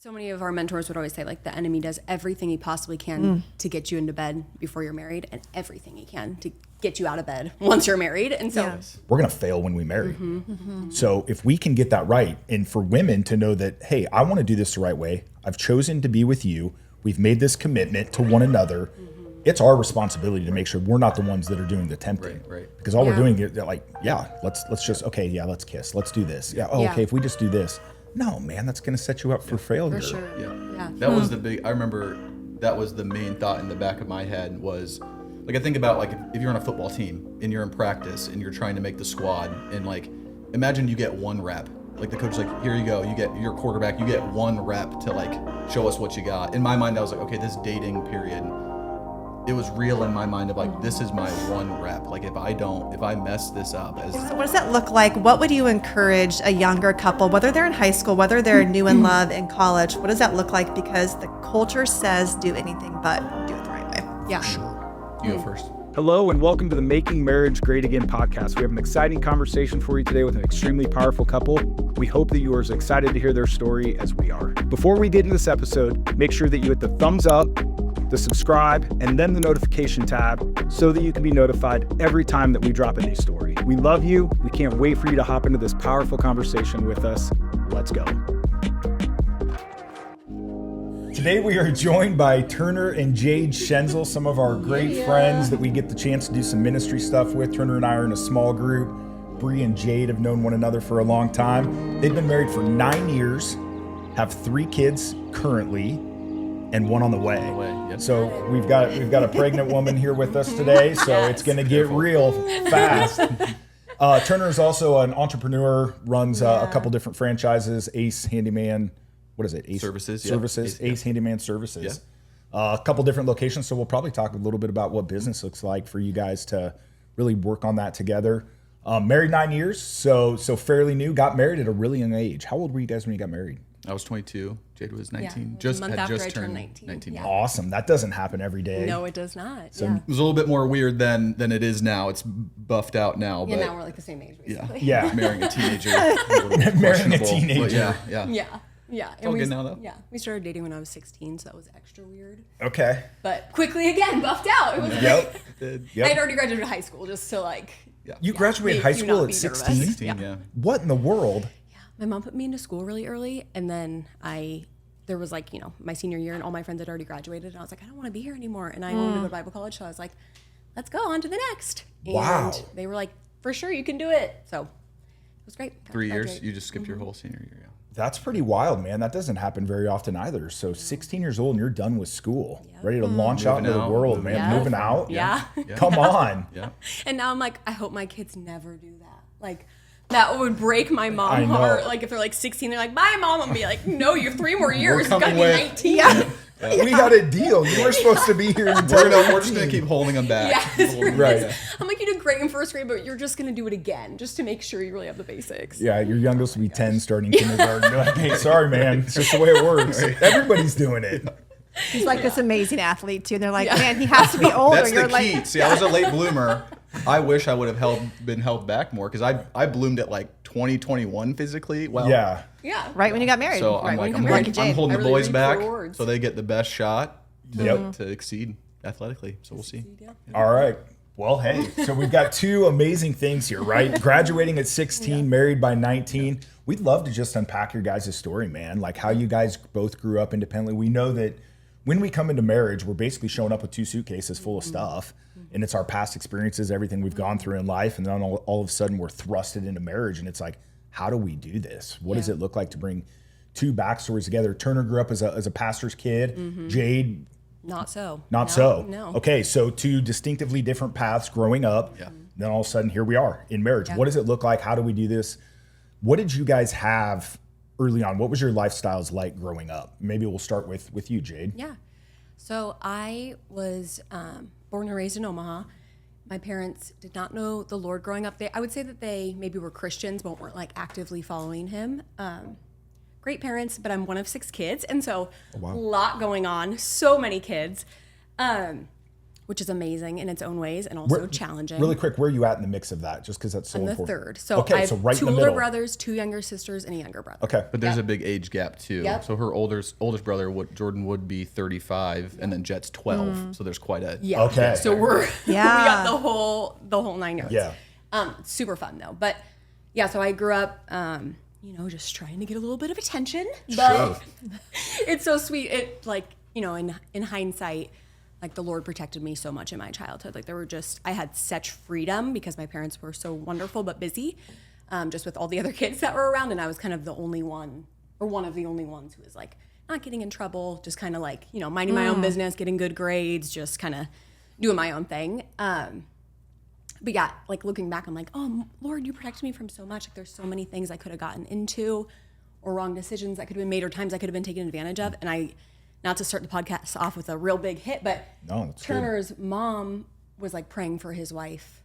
So many of our mentors would always say, like, the enemy does everything he possibly can to get you into bed before you're married, and everything he can to get you out of bed once you're married. And so we're going to fail when we marry. So if we can get that right, and for women to know that, hey, I want to do this the right way. I've chosen to be with you. We've made this commitment to one another. It's our responsibility to make sure we're not the ones that are doing the tempting. Right. Because all we're doing is like, let's just, let's kiss. Let's do this. Okay, if we just do this. No, man, that's going to set you up for failure. For sure. Yeah. That was I remember that was the main thought in the back of my head was, like, I think about, like, if you're on a football team and you're in practice and you're trying to make the squad, and, like, imagine you get one rep. Like, the coach's like, here you go, you get your quarterback, you get one rep to, like, show us what you got. In my mind, I was like, okay, this dating period, it was real in my mind of, like, this is my one rep. Like, if I mess this up. So what does that look like? What would you encourage a younger couple, whether they're in high school, whether they're new in love, in college, what does that look like? Because the culture says do anything but do it the right way. Yeah. Sure. You go first. Hello and welcome to the Making Marriage Great Again podcast. We have an exciting conversation for you today with an extremely powerful couple. We hope that you are as excited to hear their story as we are. Before we get into this episode, make sure that you hit the thumbs up, the subscribe, and then the notification tab so that you can be notified every time that we drop a new story. We love you. We can't wait for you to hop into this powerful conversation with us. Let's go. Today we are joined by Turner and Jade Schenzel, some of our great friends that we get the chance to do some ministry stuff with. Turner and I are in a small group. Bree and Jade have known one another for a long time. They've been married for 9 years, have 3 kids currently, and one on the way. Yep. So we've got a pregnant woman here with us today, so it's going to get real fast. Turner is also an entrepreneur, runs a couple different franchises, Ace Handyman. What is it? Ace Services. Ace Handyman Services. A couple different locations. So we'll probably talk a little bit about what business looks like for you guys to really work on that together. Married 9 years, so fairly new. Got married at a really young age. How old were you guys when you got married? I was 22. Jade was 19. A month after I turned 19. Yeah. Awesome. That doesn't happen every day. No, it does not. So It was a little bit more weird than it is now. It's buffed out now. Yeah, but now we're like the same age, basically. Yeah. marrying a teenager. A little bit Marrying a questionable, teenager. but yeah. Yeah. all good now, though. Yeah. We started dating when I was 16, so that was extra weird. Okay. But quickly again, buffed out. It was Yep. I had already graduated high school just to like. You graduated high school at 16? 16, yeah. What in the world? My mom put me into school really early, and then there was like, my senior year, and all my friends had already graduated, and I was like, I don't want to be here anymore, and I wanted to go to Bible college, so I was like, let's go on to the next. Wow. And they were like, for sure, you can do it. So it was great. 3 years? You just skipped your whole senior year, That's pretty wild, man. That doesn't happen very often either. So 16 years old and you're done with school, ready to launch out into the world, man. Moving out. Yeah. Come on. Yeah. And now I'm like, I hope my kids never do that. Like, that would break my I mom know. heart. Like, if they're like 16, they're like, bye, mom. I'm be like, no, you have 3 more years. You gotta be with- 19. Yeah. We had a deal. You were supposed to be here until We're just going to keep holding them back. Yes. Right. I'm like, you did great in first grade, but you're just gonna do it again, just to make sure you really have the basics. Yeah, your youngest will be 10 starting kindergarten. You're like, hey, sorry, man. It's just the way it works. Everybody's doing it. He's like this amazing athlete too. And they're like, man, he has to be older. That's You're the like, key. See, I was a late bloomer. I wish I would have been held back more because I bloomed at like 2021 physically. Well, Yeah. right when you got married. So right I'm when like, you I'm, got like, married. I'm holding I the really boys reap back for rewards. so they get the best shot Yep. to exceed athletically. So we'll see. All right. Well, hey, so we've got 2 amazing things here, right? Graduating at 16, married by 19. We'd love to just unpack your guys' story, man, like how you guys both grew up independently. We know that when we come into marriage, we're basically showing up with 2 suitcases full of stuff, and it's our past experiences, everything we've gone through in life, and then all of a sudden we're thrusted into marriage, and it's like, how do we do this? What does it look like to bring 2 backstories together? Turner grew up as a pastor's kid. Jade... Not so. No. Okay, so 2 distinctively different paths growing up. Yeah. Then all of a sudden, here we are in marriage. Yeah. What does it look like? How do we do this? What did you guys have early on? What was your lifestyles like growing up? Maybe we'll start with you, Jade. Yeah. So I was born and raised in Omaha. My parents did not know the Lord growing up. I would say that they maybe were Christians, but weren't like actively following him. Great parents, but I'm one of 6 kids, and so a lot going on, so many kids. which is amazing in its own ways and also challenging. Really quick, where are you at in the mix of that? Just because that's so I'm the important. third. So okay, I have so right in two the older middle. brothers, 2 younger sisters, and a younger brother. Okay. But there's a big age gap too. Yep. So her oldest brother, Jordan, would be 35, and then Jet's 12. So there's quite a Yeah. Okay. So we got the whole 9 yards. Yeah. Super fun though. But yeah, so I grew up, just trying to get a little bit of attention. But it's so sweet. It in hindsight, like the Lord protected me so much in my childhood. Like I had such freedom because my parents were so wonderful but busy, just with all the other kids that were around, and I was kind of the only one, or one of the only ones who was like not getting in trouble, just kind of like minding my own business, getting good grades, just kind of doing my own thing. But yeah, like looking back, I'm like, oh Lord, you protected me from so much. Like there's so many things I could have gotten into, or wrong decisions that could have been made, or times I could have been taken advantage of, and not to start the podcast off with a real big hit, but Turner's mom was like praying for his wife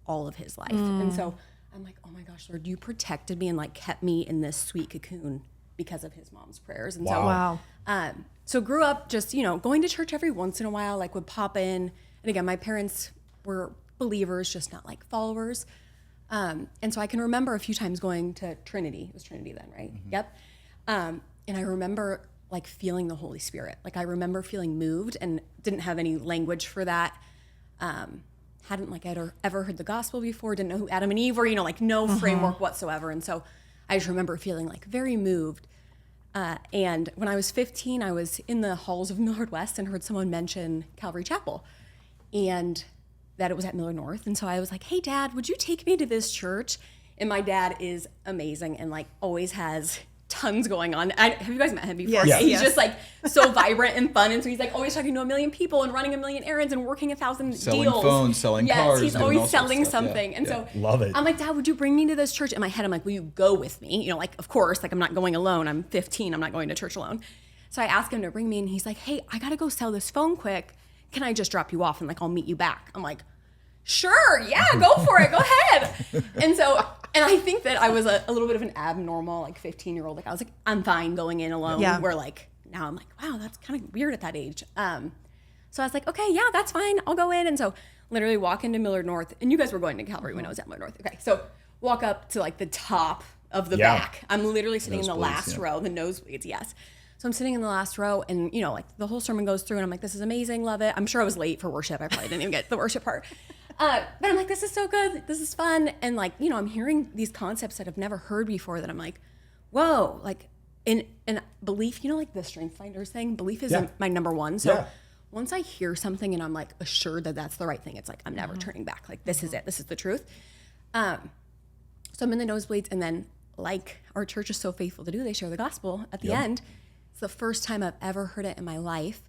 all of his life. And so I'm like, oh my gosh, Lord, you protected me and like kept me in this sweet cocoon because of his mom's prayers. And so grew up just, going to church every once in a while, like would pop in. And again, my parents were believers, just not like followers. And so I can remember a few times going to Trinity. It was Trinity then, right? Mm-hmm. Yep. And I remember like feeling the Holy Spirit. Like I remember feeling moved and didn't have any language for that. Hadn't like ever heard the gospel before, didn't know who Adam and Eve were, like no framework whatsoever. And so I just remember feeling like very moved. And when I was 15, I was in the halls of Millard West and heard someone mention Calvary Chapel and that it was at Millard North. And so I was like, hey Dad, would you take me to this church? And my dad is amazing and like always has tons going on. Have you guys met him before? Yes. He's just like so vibrant and fun. And so he's like always talking to a million people and running a million errands and working 1,000 selling deals. Phones, selling cars. He's always selling something. And so love it. I'm like, Dad, would you bring me to this church? In my head, I'm like, will you go with me? Like, of course, like I'm not going alone. I'm 15. I'm not going to church alone. So I asked him to bring me and he's like, hey, I got to go sell this phone quick. Can I just drop you off and like, I'll meet you back? I'm like, sure. Yeah, go for it. Go ahead. And I think that I was a little bit of an abnormal, like 15-year-old. Like I was like, I'm fine going in alone. Yeah. Where like, now I'm like, wow, that's kind of weird at that age. So I was like, okay, yeah, that's fine. I'll go in. And so literally walk into Millard North. And you guys were going to Calvary when I was at Millard North. Okay, so walk up to like the top of the back. I'm literally sitting in the last row, the nosebleeds, yes. So I'm sitting in the last row and, like the whole sermon goes through and I'm like, this is amazing, love it. I'm sure I was late for worship. I probably didn't even get the worship part. But I'm like, this is so good. This is fun. And like, I'm hearing these concepts that I've never heard before that I'm like, whoa, like in belief, like the Strength Finders thing, belief is my number one. So once I hear something and I'm like assured that that's the right thing, it's like, I'm never turning back. Like, this is it. This is the truth. So I'm in the nosebleeds and then like our church is so faithful to do, they share the gospel at the end. It's the first time I've ever heard it in my life.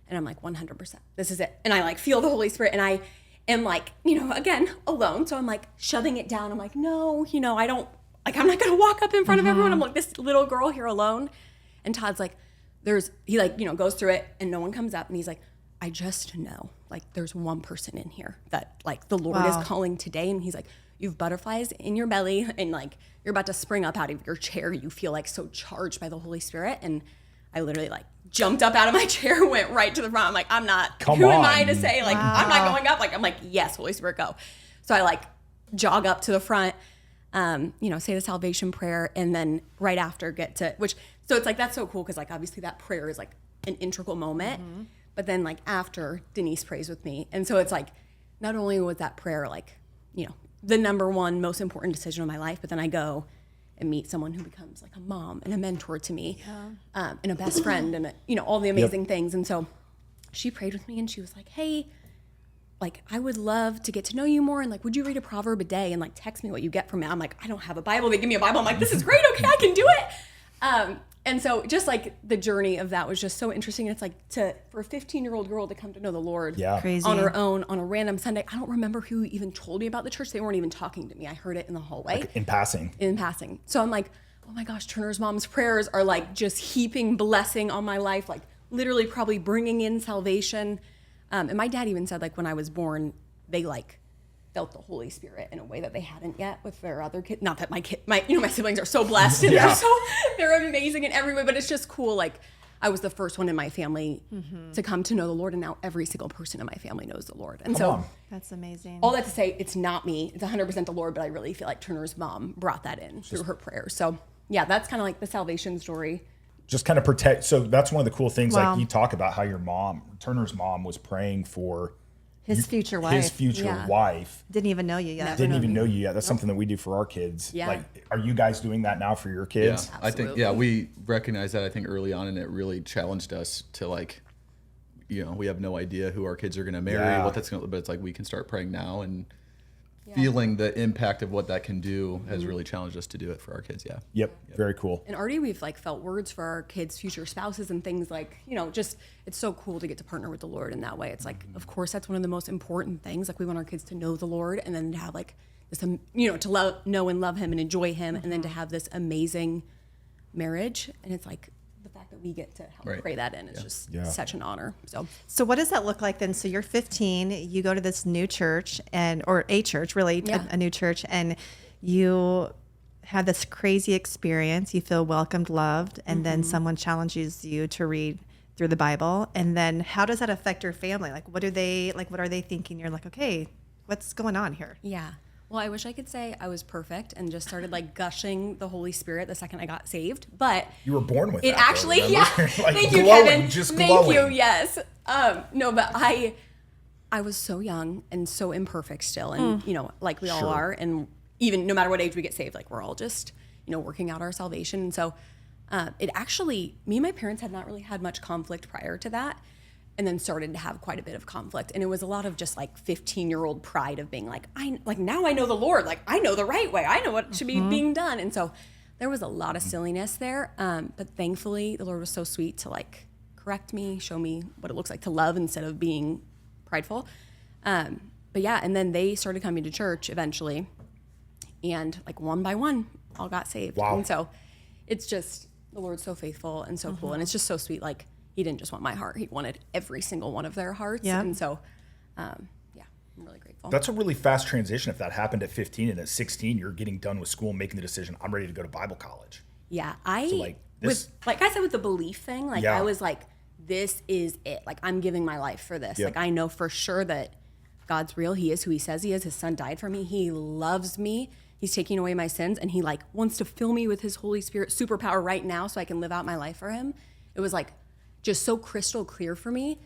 And I'm like, 100%, this is it. And I like feel the Holy Spirit and I am like, again, alone. So I'm like shoving it down. I'm like, no, I don't, like, I'm not going to walk up in front of everyone. I'm like this little girl here alone. And Todd's like, he like, goes through it and no one comes up. And he's like, I just know, like, there's one person in here that like the Lord is calling today. And he's like, you have butterflies in your belly and like, you're about to spring up out of your chair. You feel like so charged by the Holy Spirit. And I literally like jumped up out of my chair, went right to the front. I'm like, I'm not, who am I to say, like, I'm not going up. Like, I'm like, yes, Holy Spirit, go. So I like jog up to the front, say the salvation prayer. And then right after so it's like, that's so cool. Cause like, obviously that prayer is like an integral moment, but then like after Denise prays with me. And so it's like, not only was that prayer, like, the number one most important decision of my life, but then I go and meet someone who becomes like a mom and a mentor to me, and a best friend and all the amazing things. And so she prayed with me and she was like, hey, like, I would love to get to know you more. And like, would you read a proverb a day and like text me what you get from it? I'm like, I don't have a Bible. They give me a Bible. I'm like, this is great. Okay, I can do it. And so just like the journey of that was just so interesting. And it's like for a 15-year-old girl to come to know the Lord Crazy. On her own on a random Sunday. I don't remember who even told me about the church. They weren't even talking to me. I heard it in the hallway. Like in passing. So I'm like, oh my gosh, Turner's mom's prayers are like just heaping blessing on my life, like literally probably bringing in salvation. And my dad even said like when I was born, they like felt the Holy Spirit in a way that they hadn't yet with their other kids. Not that my siblings are so blessed and they're amazing in every way, but it's just cool. Like I was the first one in my family to come to know the Lord, and now every single person in my family knows the Lord. And so that's amazing. all that to say, it's not me. It's 100% the Lord, but I really feel like Turner's mom brought that in through her prayers. So yeah, that's kind of like the salvation story. Just kind of protect. So that's one of the cool things. Like you talk about how your mom, Turner's mom, was praying for his future wife. His future wife. Didn't even know you yet. Didn't even know you yet. That's something that we do for our kids. Yeah. Like, are you guys doing that now for your kids? Yeah, I think, we recognized that, I think, early on, and it really challenged us to, like, you know, we have no idea who our kids are going to marry, what that's going to, but it's like, we can start praying now, and feeling the impact of what that can do has really challenged us to do it for our kids. Yep. Very cool. And already we've like felt words for our kids' future spouses and things like, you know, just, it's so cool to get to partner with the Lord in that way. It's like, of course, that's one of the most important things. Like, we want our kids to know the Lord, and then to have like this, you know, to know and love him and enjoy him, and then to have this amazing marriage. And it's like, the fact that we get to help pray that in is just such an honor. So what does that look like then? So you're 15, you go to this new church, or a church, really, a new church, and you have this crazy experience. You feel welcomed, loved, and then someone challenges you to read through the Bible. And then how does that affect your family? Like, what are they thinking? You're like, okay, what's going on here? Yeah. Well, I wish I could say I was perfect and just started like gushing the Holy Spirit the second I got saved, but you were born with it. That, actually, though, yeah. like Thank you, glowing, Kevin. just Thank glowing. you. Yes. No, but I was so young and so imperfect still, and you know, like we all are, and even no matter what age we get saved, like we're all just, you know, working out our salvation. And so, it actually, me and my parents had not really had much conflict prior to that. And then started to have quite a bit of conflict. And it was a lot of just like 15-year-old pride of being like, now I know the Lord. Like, I know the right way. I know what should be being done. And so there was a lot of silliness there. But thankfully, the Lord was so sweet to like correct me, show me what it looks like to love instead of being prideful. But yeah, and then they started coming to church eventually. And like one by one, all got saved. Wow. And so it's just, the Lord's so faithful and so cool. And it's just so sweet. Like, he didn't just want my heart. He wanted every single one of their hearts. Yeah. And so, I'm really grateful. That's a really fast transition. If that happened at 15 and at 16, you're getting done with school, making the decision, I'm ready to go to Bible college. Yeah. like I said, with the belief thing, like I was like, this is it. Like, I'm giving my life for this. Yep. Like, I know for sure that God's real. He is who he says he is. His son died for me. He loves me. He's taking away my sins, and he like wants to fill me with his Holy Spirit superpower right now so I can live out my life for him. It was like just so crystal clear for me.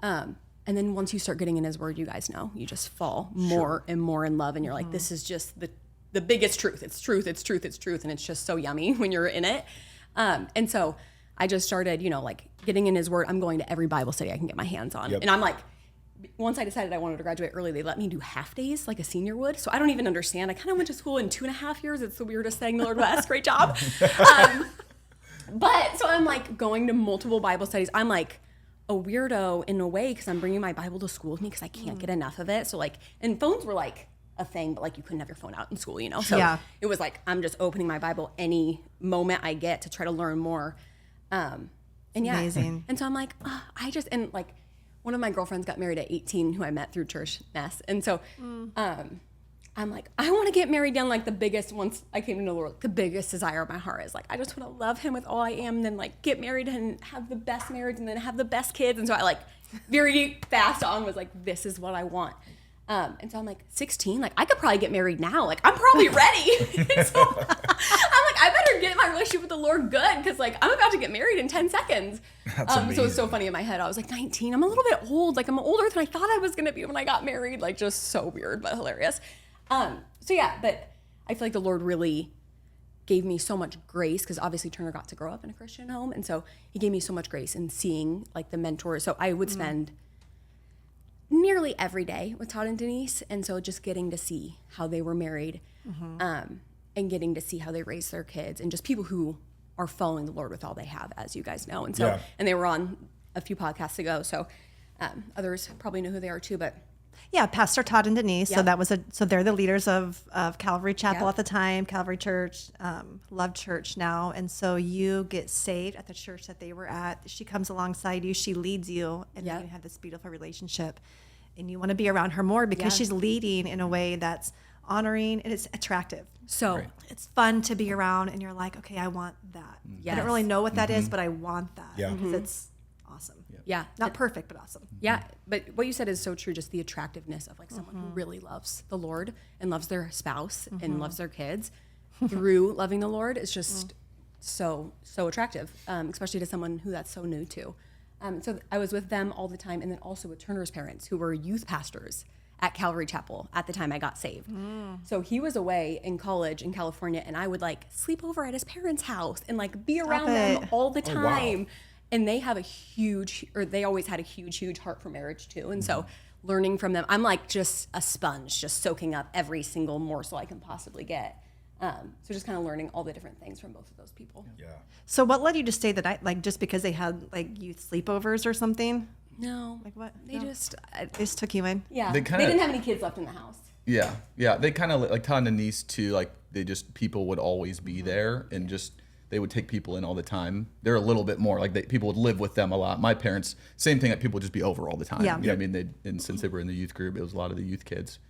And then once you start getting in his word, you guys know, you just fall more and more in love. And you're like, this is just the biggest truth. It's truth, it's truth, it's truth. And it's just so yummy when you're in it. And so I just started, you know, like getting in his word. I'm going to every Bible study I can get my hands on. And I'm like, once I decided I wanted to graduate early, they let me do half days like a senior would. So I don't even understand. I kind of went to school in 2.5 years. It's the weirdest thing. The Lord bless. Great job. But so I'm like going to multiple Bible studies. I'm like a weirdo in a way because I'm bringing my Bible to school with me because I can't get enough of it. So like, and phones were like a thing, but like you couldn't have your phone out in school, you know? So it was like, I'm just opening my Bible any moment I get to try to learn more. And amazing. And so I'm like, and like one of my girlfriends got married at 18 who I met through church mess. And so, I'm like, I want to get married young. Like the biggest, once I came to know the Lord, the biggest desire of my heart is like, I just want to love him with all I am, and then like get married and have the best marriage and then have the best kids. And so I like very fast on was like, this is what I want. And so I'm like 16, like I could probably get married now. Like I'm probably ready. And so I'm like, I better get my relationship with the Lord good. Cause like I'm about to get married in 10 seconds. So it's so funny in my head. I was like 19, I'm a little bit old. Like I'm older than I thought I was going to be when I got married. Like just so weird, but hilarious. So yeah, but I feel like the Lord really gave me so much grace because obviously Turner got to grow up in a Christian home. And so he gave me so much grace in seeing like the mentors. So I would spend nearly every day with Todd and Denise. And so just getting to see how they were married, and getting to see how they raised their kids and just people who are following the Lord with all they have, as you guys know. And so, and they were on a few podcasts ago. So, others probably know who they are too, but yeah, Pastor Todd and Denise. So that was so they're the leaders of Calvary Chapel at the time, Calvary Church, Love Church now. And so you get saved at the church that they were at. She comes alongside you, she leads you, and then you have this beautiful relationship. And you want to be around her more because she's leading in a way that's honoring and it's attractive. So It's fun to be around, and you're like, okay, I want that. I don't really know what that is, but I want that. Yeah. Because it's awesome. yeah, Not perfect, but awesome. yeah. But what you said is so true. Just the attractiveness of like someone who really loves the Lord and loves their spouse and loves their kids through loving the Lord is just so attractive, especially to someone who that's so new to. So I was with them all the time, and then also with Turner's parents, who were youth pastors at Calvary Chapel at the time I got saved. So he was away in college in California, and I would like sleep over at his parents' house and like be around them all the time. And they have they always had a huge heart for marriage too. And so learning from them, I'm like just a sponge, just soaking up every single morsel I can possibly get. So just kind of learning all the different things from both of those people. Yeah. So what led you to stay the night? Like just because they had like youth sleepovers or something? No. Like what? They No. just, They just took you in? yeah. They They kinda- didn't have any kids left in the house. Yeah. They kind of like Todd and Denise too. Like people would always be there, and just they would take people in all the time. They're a little bit more like people would live with them a lot. My parents, same thing. Like people would just be over all the time. Yeah. You know what I mean? And since they were in the youth group, it was a lot of the youth kids.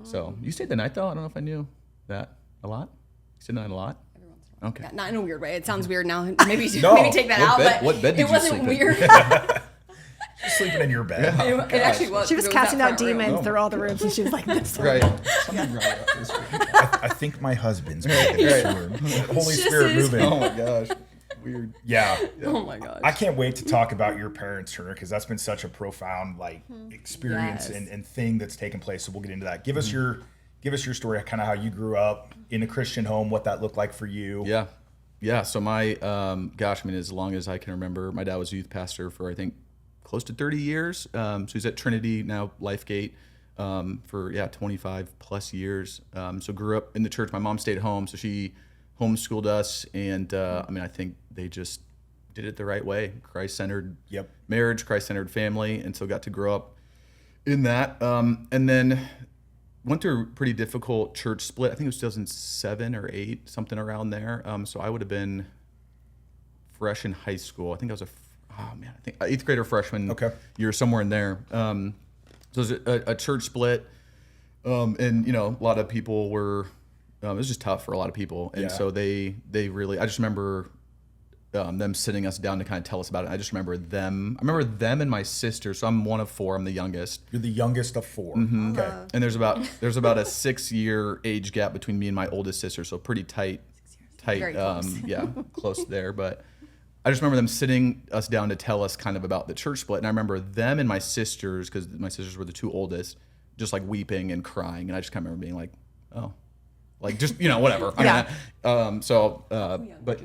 So you stayed the night though. I don't know if I knew that a lot. You stayed the night a lot. Every once in a while. Okay. Yeah, not in a weird way. It sounds weird now. Maybe No. maybe take that out. What bed did it you wasn't sleep in? weird. Just sleeping in your bed. It actually was. She was It casting that out front room. demons through all the rooms, and she was like, this one. Right. Something wrong with this room. I think my husband's bed in this room. Holy Just Spirit is. moving. Oh my gosh. Weird. Yeah. Oh my gosh. I can't wait to talk about your parents, Turner, because that's been such a profound experience Yes. and thing that's taken place. So we'll get into that. Give us your story, kind of how you grew up in a Christian home, what that looked like for you. Yeah. So my, as long as I can remember, my dad was a youth pastor for, I think, close to 30 years. So he's at Trinity, now Lifegate, for 25 plus years. So grew up in the church. My mom stayed home, so she homeschooled us. And I think they just did it the right way. Christ-centered marriage, Christ-centered family. And so got to grow up in that. And then went through a pretty difficult church split. I think it was 2007 or 8, something around there. So I would have been fresh in high school. I think I was I think 8th grade or freshman year, somewhere in there. So it was a church split. And, a lot of people were, it was just tough for a lot of people. And so they really, I just remember them sitting us down to kind of tell us about it. I just remember them. I remember them and my sister. So I'm one of 4. I'm the youngest. You're the youngest of 4. Mm-hmm. Okay. And there's about a 6-year age gap between me and my oldest sister. So pretty tight, Very close. close there. But I just remember them sitting us down to tell us kind of about the church split. And I remember them and my sisters, because my sisters were the 2 oldest, just like weeping and crying. And I just kind of remember being like, oh, like just, whatever. Yeah. But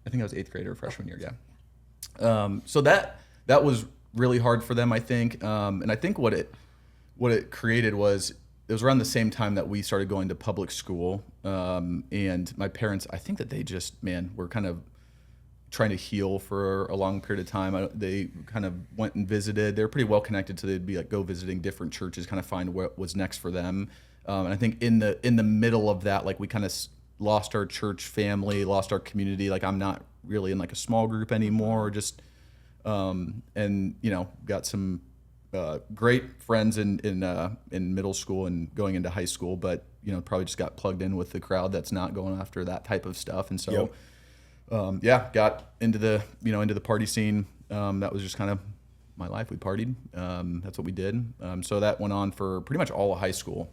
I think I was 8th grade or freshman year. Yeah. So that was really hard for them, I think. And I think what it created was, it was around the same time that we started going to public school. And my parents, I think that they just, were kind of trying to heal for a long period of time. They kind of went and visited. They were pretty well connected, so they'd be like go visiting different churches, kind of find what was next for them. And I think in the middle of that, like we kind of lost our church family, lost our community. Like I'm not really in like a small group anymore. Just got some great friends in middle school and going into high school, but probably just got plugged in with the crowd that's not going after that type of stuff. And so. Got into the party scene. That was just kind of my life. We partied. That's what we did. So that went on for pretty much all of high school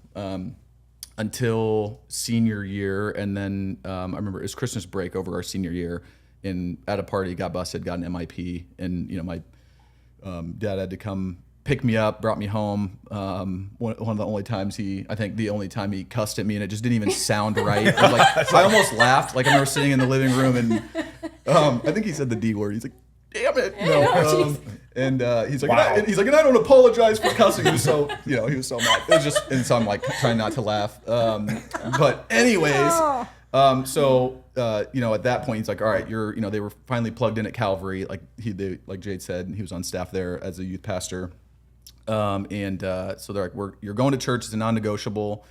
until senior year. And then I remember it was Christmas break over our senior year. And at a party, got busted, got an MIP. And, my dad had to come pick me up, brought me home. One of the only times the only time he cussed at me, and it just didn't even sound right. I almost laughed. Like I remember sitting in the living room, and I think he said the D word. He's like, "Damn it!" And he's like, Wow. and I don't apologize for cussing you. So he was so mad. It was just, and so I'm like trying not to laugh. But anyways, at that point he's like, all right, they were finally plugged in at Calvary. Like like Jade said, he was on staff there as a youth pastor. So they're like, you're going to church, it's a non-negotiable.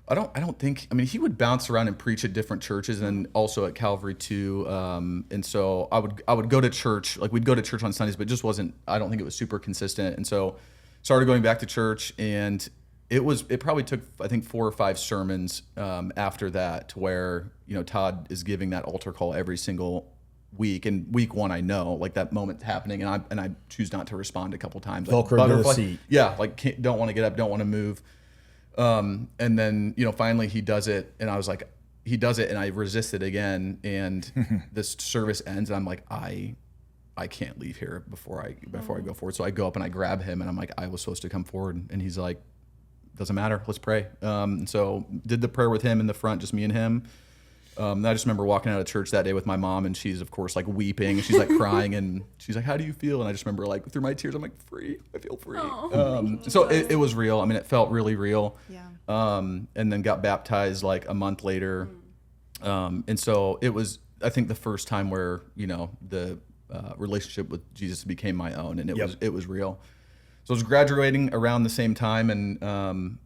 I don't think, he would bounce around and preach at different churches and also at Calvary too. And so I would go to church, like we'd go to church on Sundays, but it just wasn't, I don't think it was super consistent. And so started going back to church, and it probably took, I think, 4 or 5 sermons after that to where, Todd is giving that altar call every single week. And week 1, I know, like, that moment happening, and I choose not to respond a couple times. Like, Velcro to the seat. Yeah, like, don't want to get up, don't want to move. And then, finally he does it, and I was like, he does it, and I resist it again, and this service ends, and I'm like, I can't leave here before I go forward. So I go up and I grab him, and I'm like, I was supposed to come forward, and he's like, doesn't matter, let's pray. So did the prayer with him in the front, just me and him. And I just remember walking out of church that day with my mom, and she's, of course, like weeping, and she's like crying, and she's like, how do you feel? And I just remember, like, through my tears, I'm like, free. I feel free. So it was real. I mean, it felt really real. Yeah. And then got baptized like a month later. And so it was, I think, the first time where, the relationship with Jesus became my own, and it was real. So I was graduating around the same time, and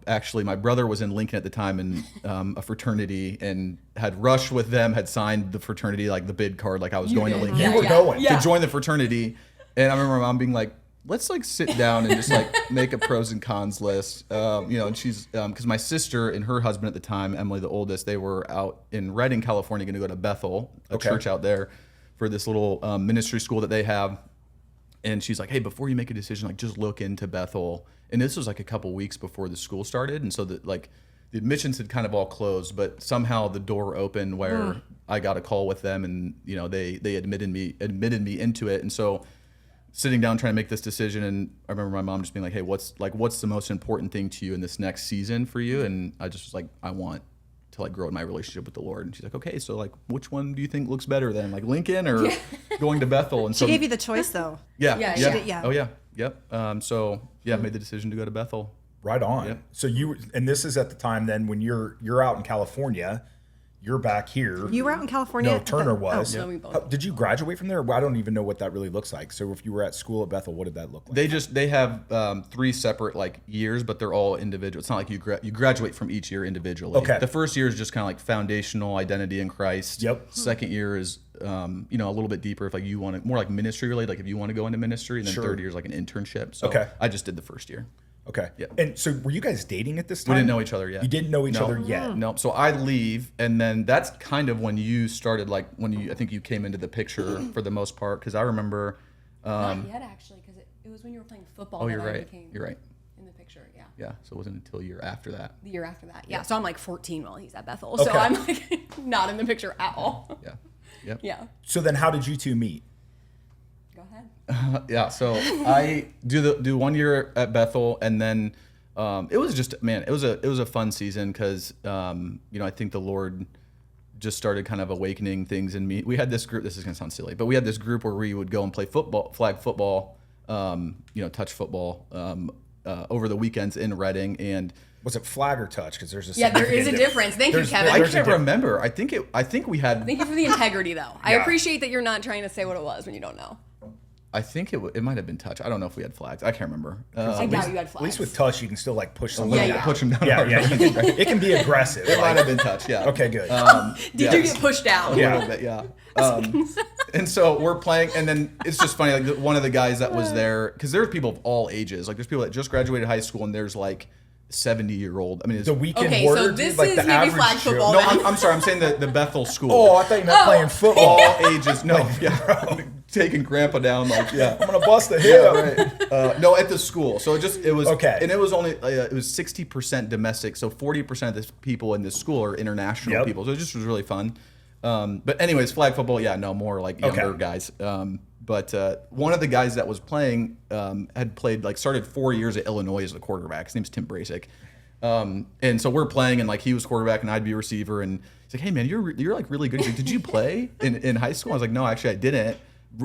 actually my brother was in Lincoln at the time in a fraternity, and had rushed with them, had signed the fraternity, like the bid card, like I was going to Lincoln. You were going to join the fraternity. And I remember my mom being like, let's like sit down and just like make a pros and cons list. And she's, because my sister and her husband at the time, Emily, the oldest, they were out in Redding, California, going to go to Bethel, a church out there, for this little ministry school that they have. And she's like, hey, before you make a decision, like, just look into Bethel. And this was like a couple weeks before the school started. And so the admissions had kind of all closed, but somehow the door opened where I got a call with them, and, they admitted me into it. And so sitting down trying to make this decision, and I remember my mom just being like, hey, what's the most important thing to you in this next season for you? And I just was like, I want to like grow in my relationship with the Lord. And she's like, okay, so like, which one do you think looks better then, like Lincoln or going to Bethel? And she gave you the choice though. Yeah. She did, yeah. Oh yeah. Yep. Made the decision to go to Bethel. Right on. Yep. So and this is at the time then when you're out in California, you're back here. You were out in California? No, Turner was. Oh, yeah. Did you graduate from there? Well, I don't even know what that really looks like. So if you were at school at Bethel, what did that look like? They have 3 separate like years, but they're all individual. It's not like you graduate from each year individually. Okay. The first year is just kind of like foundational identity in Christ. Yep. Second year is a little bit deeper if like you want to, more like ministry related, like if you want to go into ministry. And then third year is like an internship. So I just did the first year. Okay. Yeah. And so were you guys dating at this time? We didn't know each other yet. You didn't know each other yet? No. So I leave, and then that's kind of when you started, like I think you came into the picture for the most part, because I remember. Not yet, actually, because it was when you were playing football. Oh, that you're I right. became You're right. in the picture, yeah. Yeah. So it wasn't until a year after that. The year after that, yeah. So I'm like 14 while he's at Bethel. So I'm like not in the picture at all. Yeah. Yep. Yeah. So then how did you two meet? Go ahead. Yeah. So I do 1 year at Bethel, and then it was just, man, it was a fun season because I think the Lord just started kind of awakening things in me. We had this group. This is gonna sound silly, but we had this group where we would go and play football, flag football, touch football over the weekends in Redding. And Was it flag or touch? Because there's a there is a difference. Thank you, Kevin. I can't remember. I think we had. Thank you for the integrity, though. I appreciate that you're not trying to say what it was when you don't know. I think it might have been touch. I don't know if we had flags. I can't remember. I doubt you had flags. At least with touch, you can still like push something Yeah, down. Push them down. Yeah, hard. yeah. It can be aggressive. It might have been touch. Yeah. Okay, good. Did you get pushed down? A little bit, yeah. And so we're playing, and then it's just funny. Like one of the guys that was there, because there's people of all ages. Like there's people that just graduated high school, and there's like 70-year-old. I mean, it's The weekend Okay, warrior, so dude, this like is the maybe average flag Joe. football. no. I'm sorry. I'm saying the Bethel school. Oh, I thought you meant playing football. All ages. No, yeah. Taking grandpa down, like yeah. I'm gonna bust a hip. Right. No, at the school. So it was Okay. and it was only it was 60% domestic. So 40% of the people in this school are international people. So it just was really fun. But anyways, flag football, yeah, no, more like younger guys. But one of the guys that was playing had played started 4 years at Illinois as a quarterback. His name's Tim Brasic. And so we're playing, and like he was quarterback and I'd be receiver, and he's like, hey man, you're like really good. He's like, did you play in high school? I was like, no, actually I didn't.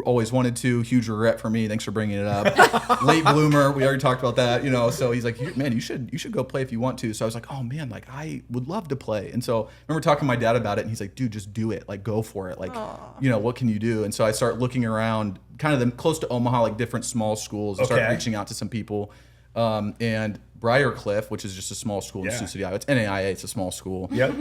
Always wanted to. Huge regret for me. Thanks for bringing it up. Late bloomer. We already talked about that, So he's like, man, you should go play if you want to. So I was like, oh man, like I would love to play. And so I remember talking to my dad about it, and he's like, dude, just do it. Like go for it. Like, what can you do? And so I start looking around, kind of them close to Omaha, like different small schools, and start reaching out to some people. And Briarcliff, which is just a small school in Sioux City, Iowa. It's NAIA. It's a small school. Yep.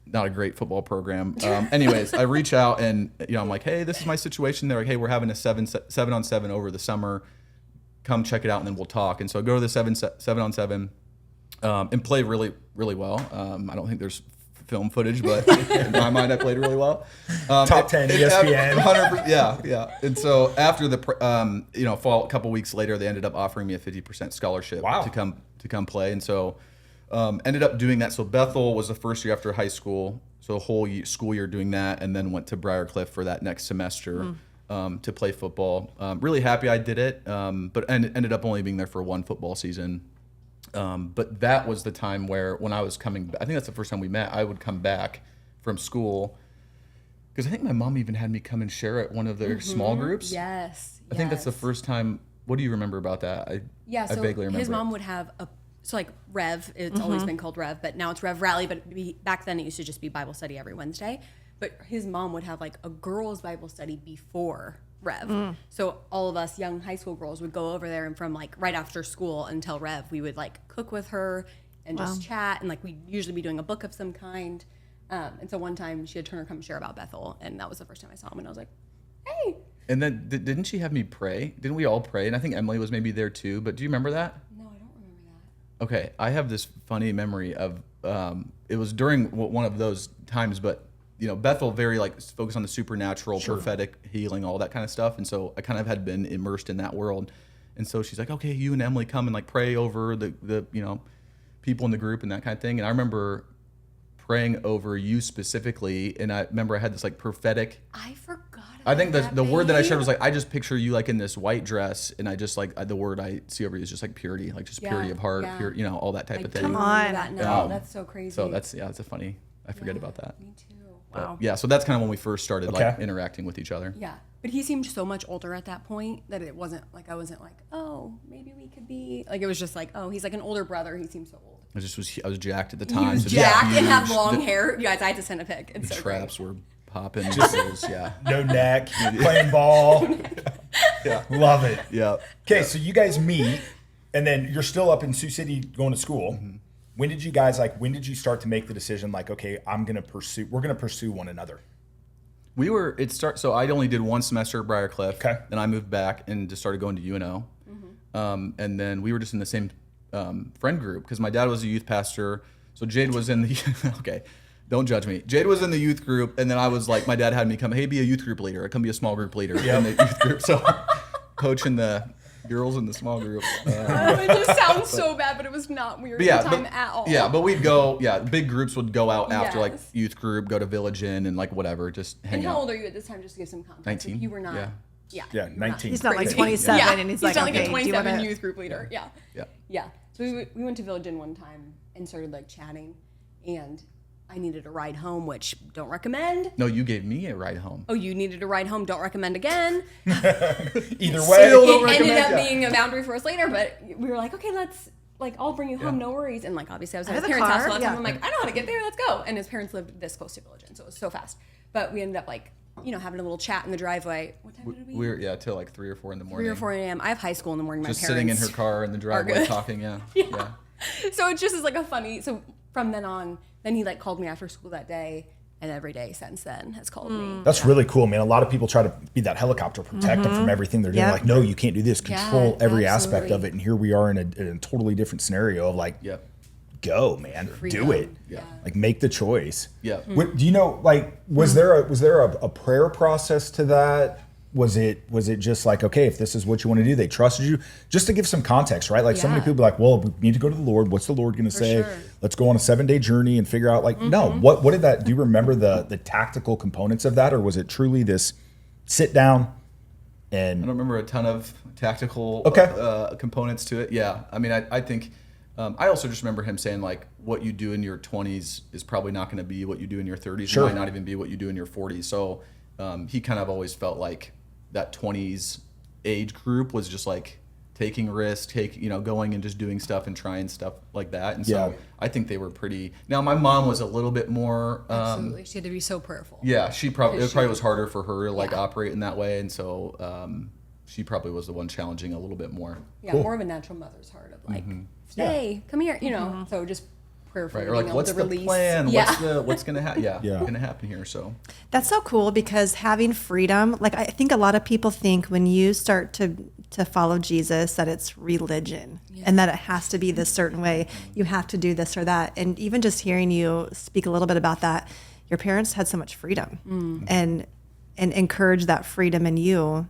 Not a great football program. Anyways, I reach out and I'm like, hey, this is my situation. They're like, hey, we're having a 7-on-7 over the summer. come check it out and then we'll talk. And so I go to the 7-on-7 and play really, really well. I don't think there's film footage, but in my mind, I played really well. Top 10 ESPN. 100%, yeah. And so after the fall, a couple weeks later, they ended up offering me a 50% scholarship to come play. And so ended up doing that. So Bethel was the first year after high school. So a whole school year doing that, and then went to Briarcliff for that next semester to play football. Really happy I did it, but ended up only being there for one football season. But that was the time where when I was coming, I think that's the first time we met, I would come back from school. Because I think my mom even had me come and share at one of their small groups. Yes. I think that's the first time. What do you remember about that? I vaguely remember. His mom would have so like Rev, it's always been called Rev, but now it's Rev Rally, but back then it used to just be Bible study every Wednesday. But his mom would have like a girls' Bible study before Rev. So all of us young high school girls would go over there, and from like right after school until Rev, we would like cook with her and just chat, and like we'd usually be doing a book of some kind. And so one time she had Turner come share about Bethel, and that was the first time I saw him, and I was like, hey. And then didn't she have me pray? Didn't we all pray? And I think Emily was maybe there too, but do you remember that? No, I don't remember that. Okay, I have this funny memory of, it was during one of those times, but Bethel very like focused on the supernatural, prophetic healing, all that kind of stuff. And so I kind of had been immersed in that world. And so she's like, okay, you and Emily come and like pray over the people in the group and that kind of thing. And I remember praying over you specifically. And I remember I had this like prophetic. I forgot. I think the word that I shared was like, I just picture you like in this white dress. And I just like, the word I see over you is just like purity, like just purity of heart, pure, all that type of thing. Come on. That's so crazy. So it's a funny, I forget about that. Me too. Wow. Yeah, so that's kind of when we first started like interacting with each other. Yeah, but he seemed so much older at that point that it wasn't like I wasn't like, oh, maybe we could be like, it was just like, oh, he's like an older brother. He seems so old. I was jacked at the time. He was jacked and had long hair. You guys, I had to send a pic. It's the so traps great. were popping. No neck, playing ball. Love it. Yeah. Okay, so you guys meet, and then you're still up in Sioux City going to school. Mm-hmm. When did you start to make the decision like, okay, we're going to pursue one another? So I only did one semester at Briarcliff. Okay. Then I moved back and just started going to UNO. And then we were just in the same friend group because my dad was a youth pastor. So Jade was in the, okay, don't judge me. Jade was in the youth group. And then I was like, my dad had me come, hey, be a youth group leader. I come be a small group leader in the youth group. So coaching the girls in the small group. It just sounds so bad, but it was not weird at all. Yeah, but we'd go, big groups would go out after like youth group, go to Village Inn and like whatever, just hang out. And how old are you at this time, just to give some context? 19. Like you were not. Yeah, 19. He's not like 27 and he's like, not like okay, a 27 youth group leader. Yeah. So we went to Village Inn one time and started like chatting, and I needed a ride home, which don't recommend. No, you gave me a ride home. Oh, you needed a ride home, don't recommend again. Either way. It ended up being a boundary for us later, but we were like, okay, let's, like, I'll bring you home, no worries. And like, obviously I was at his parents' house all the time. I'm like, I know how to get there, let's go. And his parents lived this close to Village Inn, so it was so fast. But we ended up like, having a little chat in the driveway. What time did we? We were, till like 3 or 4 in the morning. 3 or 4 a.m. I have high school in the morning. My just parents sitting in her car in the driveway talking, yeah. So it just is like a funny, so from then on, then he like called me after school that day, and every day since then has called me. That's really cool, man. A lot of people try to be that helicopter, protect them from everything they're doing. Like, no, you can't do this. Control every aspect of it. And here we are in a totally different scenario of like, go, man, do it. Like, make the choice. Do you know, like, was there a prayer process to that? Was it just like, okay, if this is what you want to do, they trusted you? Just to give some context, right? Like so many people are like, well, we need to go to the Lord. What's the Lord going to say? Sure. Let's go on a 7-day journey and figure out like, no, what did that, do you remember the tactical components of that? Or was it truly this sit down and... I don't remember a ton of tactical components to it. Yeah. I mean, I think, I also just remember him saying like, what you do in your 20s is probably not going to be what you do in your 30s. Sure. It might not even be what you do in your 40s. So he kind of always felt like that 20s age group was just like taking risks, going and just doing stuff and trying stuff like that. And so I think they were pretty. Now my mom was a little bit more. Absolutely, she had to be so prayerful. Yeah, it probably was harder for her to like operate in that way, and so she probably was the one challenging a little bit more. Yeah, more of a natural mother's heart of like, stay, come here, So just prayerful. Right, or like, what's the plan? What's going to happen? Going to happen here. So that's so cool because having freedom, like I think a lot of people think when you start to to follow Jesus, that it's religion and that it has to be this certain way. You have to do this or that. And even just hearing you speak a little bit about that, your parents had so much freedom and encourage that freedom in you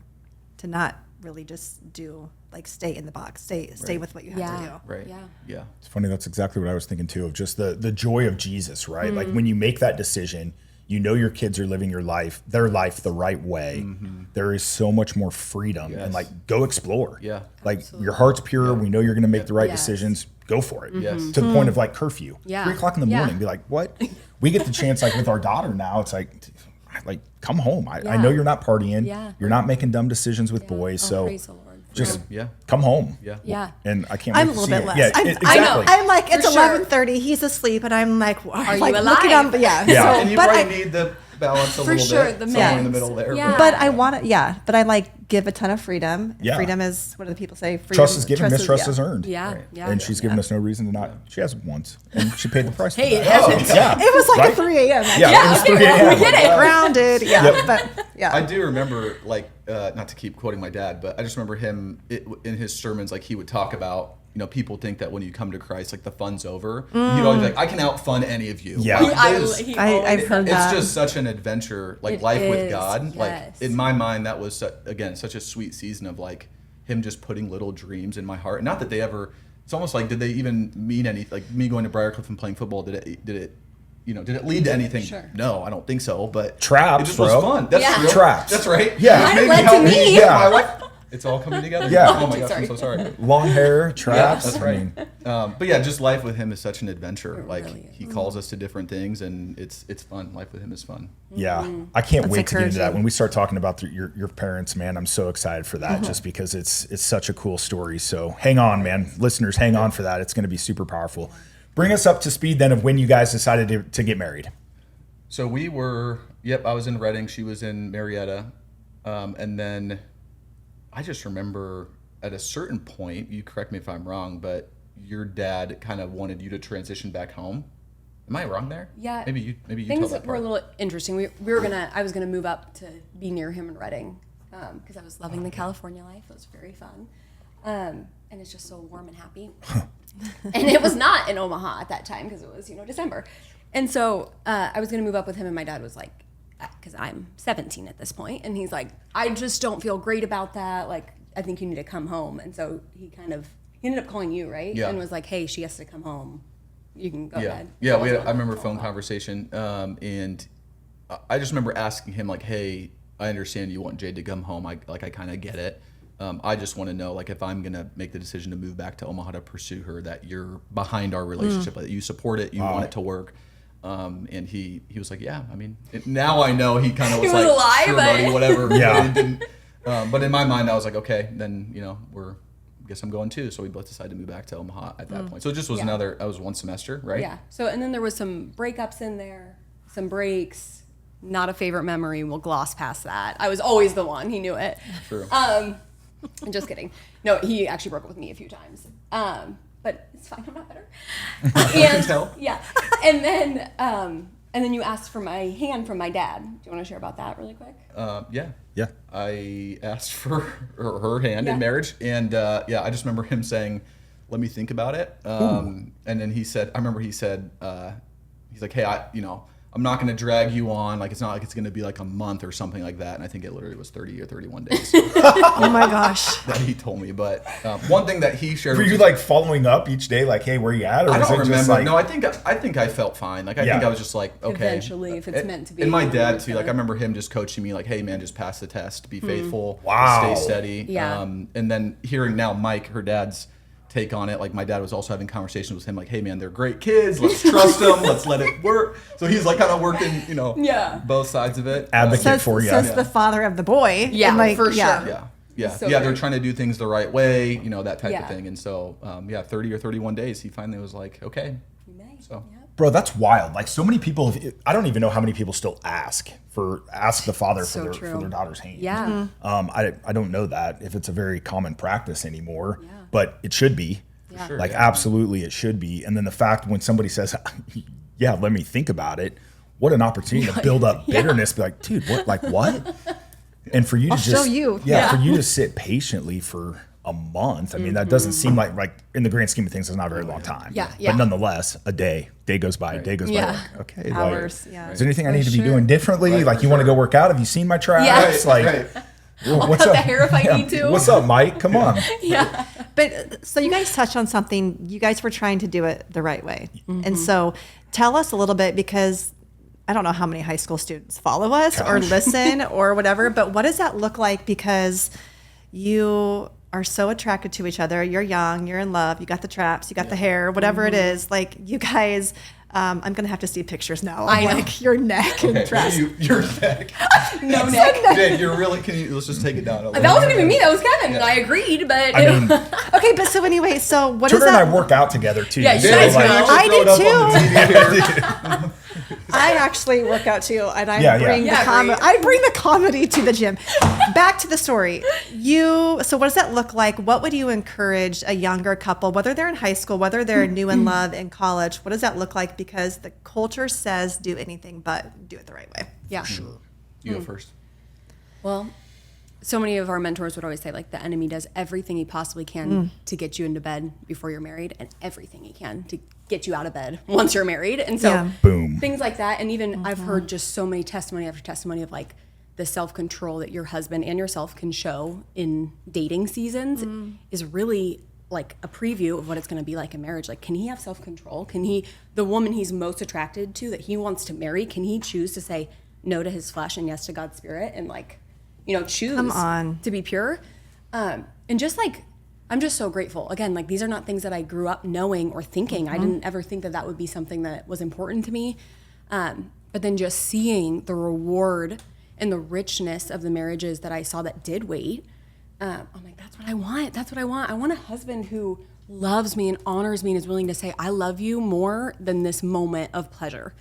to not really just do like stay in the box, stay with what you have to do. Right. Yeah. It's funny. That's exactly what I was thinking too, of just the joy of Jesus, right? Like when you make that decision, you know your kids are living their life the right way. There is so much more freedom and like go explore. Yeah. Like your heart's pure. We know you're going to make the right decisions. Go for it. Yes. To the point of like curfew. 3:00 in the morning. Yeah. Be like, what? We get the chance like with our daughter now. It's like come home. I know you're not partying. Yeah. You're not making dumb decisions with boys. So praise the Lord. just come home. Yeah. And I can't. I'm a wait to little see bit it. less. Yeah, exactly. I know. I'm like, it's For sure. 11:30. He's asleep, and I'm like, Are like you looking alive? on. Yeah. Yeah. So, And you but probably need the balance a For little sure, bit. the Somewhere in the mix. middle there. Yeah. But I want to, but I like give a ton of freedom. Yeah. Freedom is, what do the people say? Freedom, Trust is given, mistrust is earned. Yeah. Yeah. And she's given us no reason to not. She has once, and she paid the price. Hey, for it that. hasn't. Yeah. It was like Right? a 3 a.m. Yeah, it was 3 a.m. we get it. Grounded. Yeah. But yeah. I do remember, like, not to keep quoting my dad, but I just remember him in his sermons, like he would talk about, people think that when you come to Christ, like the fun's over. He'd always be like, I can outfun any of you. Yeah. Like, I've heard it's that. just such an adventure, like It life with is, God. Like yes. in my mind, that was again such a sweet season of like him just putting little dreams in my heart. Not that they ever. It's almost like, did they even mean anything? Like me going to Briarcliff and playing football, did it lead to anything? Sure. No, I don't think so. But Traps, it just bro. was fun. That's Yeah. real. Traps. That's right. Yeah. Mine Maybe led to help me. Yeah. My wife. It's all coming together. Yeah. Oh my gosh, Sorry. I'm so sorry. Long hair, traps. Yeah, that's I right. mean, But yeah, just life with him is such an adventure. It Like really is. he calls us to different things, and it's fun. Life with him is fun. yeah. I can't That's wait to get into that. encouraging. When we start talking about your parents, man, I'm so excited for that just because it's such a cool story. So hang on, man. Listeners, hang on for that. It's going to be super powerful. Bring us up to speed then of when you guys decided to get married. So we were, I was in Reading. She was in Marietta. And then I just remember at a certain point, you correct me if I'm wrong, but your dad kind of wanted you to transition back home. Am I wrong there? Yeah. Maybe you tell Things that were part. a little interesting. I was gonna move up to be near him in Reading because I was loving the California life. It was very fun, and it's just so warm and happy. And it was not in Omaha at that time because it was December, and so I was gonna move up with him, and my dad was like, because I'm 17 at this point, and he's like, I just don't feel great about that. Like, I think you need to come home. And so he ended up calling you, right? Yeah. And was like, hey, she has to come home. You can go Yeah, ahead. yeah. I remember a phone conversation, and I just remember asking him like, "Hey, I understand you want Jade to come home. I kind of get it. I just want to know, like, if I'm gonna make the decision to move back to Omaha to pursue her, that you're behind our relationship, that you support it, you want it to work." And he was like, "Yeah, I mean, now I know." He kind of was like, lie, "Sure, but- buddy, whatever." Yeah. It didn't, but in my mind, I was like, "Okay, then I guess I'm going too." So we both decided to move back to Omaha at that point. So it just was that was one semester, right? Yeah. So, and then there was some breakups in there, some breaks. Not a favorite memory. We'll gloss past that. I was always the one. He knew it. True. I'm just kidding. No, he actually broke up with me a few times. But it's fine. I'm not better. can tell. Yeah. And then you asked for my hand from my dad. Do you want to share about that really quick? Yeah. Yeah. I asked for her hand Yeah. in marriage, and I just remember him saying, "Let me think about it." And then he said, he's like, "Hey, I'm not going to drag you on. Like, it's not like it's going to be like a month or something like that." And I think it literally was 30 or 31 days Oh my gosh. that he told me. But one thing that he shared. Were you like following up each day, like, hey, where you at? Or I was don't it remember. just like, No, I think I felt fine. Like I think I was just like, okay. Eventually, if it's meant to be. And my dad it's too. Like I gonna- remember him just coaching me, like, "Hey man, just pass the test, be faithful, Wow. stay steady." Yeah. And then hearing now Mike, her dad's take on it. Like my dad was also having conversations with him, like, "Hey man, they're great kids. Let's trust them. Let's let it work." So he's like kind of working, Yeah. both sides of it. Advocate for you. Says the father of the boy. Yeah, And like, for sure. Yeah. So They're great. trying to do things the right way, that type Yeah. of thing. And so, 30 or 31 days, he finally was like, "Okay." You may. So. Yeah. Bro, that's wild. Like so many people, I don't even know how many people still ask the father So for true. their daughter's hand. Yeah. I don't know that if it's a very common practice anymore, but it should be. Yeah. Sure. Like absolutely it should be. And then the fact when somebody says, yeah, let me think about it, what an opportunity to build up bitterness. Be like, dude, what? And for you to I'll show you. for you to sit patiently for a month. I mean, that doesn't seem like in the grand scheme of things, it's not a very long time. Yeah. But nonetheless, a day goes by, day goes by. Yeah. Like, okay. Hours. Like, Yeah. is there anything I need to be sure. doing differently? Right, like, for you want to sure. go work out? Have you seen my traps? Yeah. Like, well, what's cut up? the hair if I need to. What's up, Mike? Come on. Yeah. But so you guys touched on something. You guys were trying to do it the right way. And so tell us a little bit, because I don't know how many high school students follow us or listen or whatever, but what does that look like? Because you are so attracted to each other. You're young, you're in love, you got the traps, you got the hair, whatever it is. Like, you guys, I'm going to have to see pictures now. I know. Like your neck and dress. Your neck. No neck. Jade, you're really, let's just take it down a little. That wasn't even me. That was Kevin. I agreed, but I mean, Okay, but so anyway, so what is Turner and that? I work out together too. Yeah, you so, guys like, know. I Throw it do up on the TV here. I actually work out too, and I Yeah, yeah. bring Yeah, Bree. I bring the comedy to the gym. Back to the story. So what does that look like? What would you encourage a younger couple, whether they're in high school, whether they're new in love in college? What does that look like? Because the culture says do anything but do it the right way. yeah. Sure. You go first. Well, so many of our mentors would always say, like, the enemy does everything he possibly can to get you into bed before you're married, and everything he can to get you out of bed once you're married. And so Yeah. Boom. things like that. And even I've heard just so many testimony after testimony of, like, the self-control that your husband and yourself can show in dating seasons is really like a preview of what it's going to be like in marriage. Like, can he have self-control? Can he, the woman he's most attracted to that he wants to marry, can he choose to say no to his flesh and yes to God's spirit, and, like, you know, choose Come on. to be pure? And just, like, I'm just so grateful. Again, like, these are not things that I grew up knowing or thinking. I didn't ever think that that would be something that was important to me. But then just seeing the reward and the richness of the marriages that I saw that did wait, I'm like, that's what I want. That's what I want. I want a husband who loves me and honors me and is willing to say, I love you more than this moment of pleasure.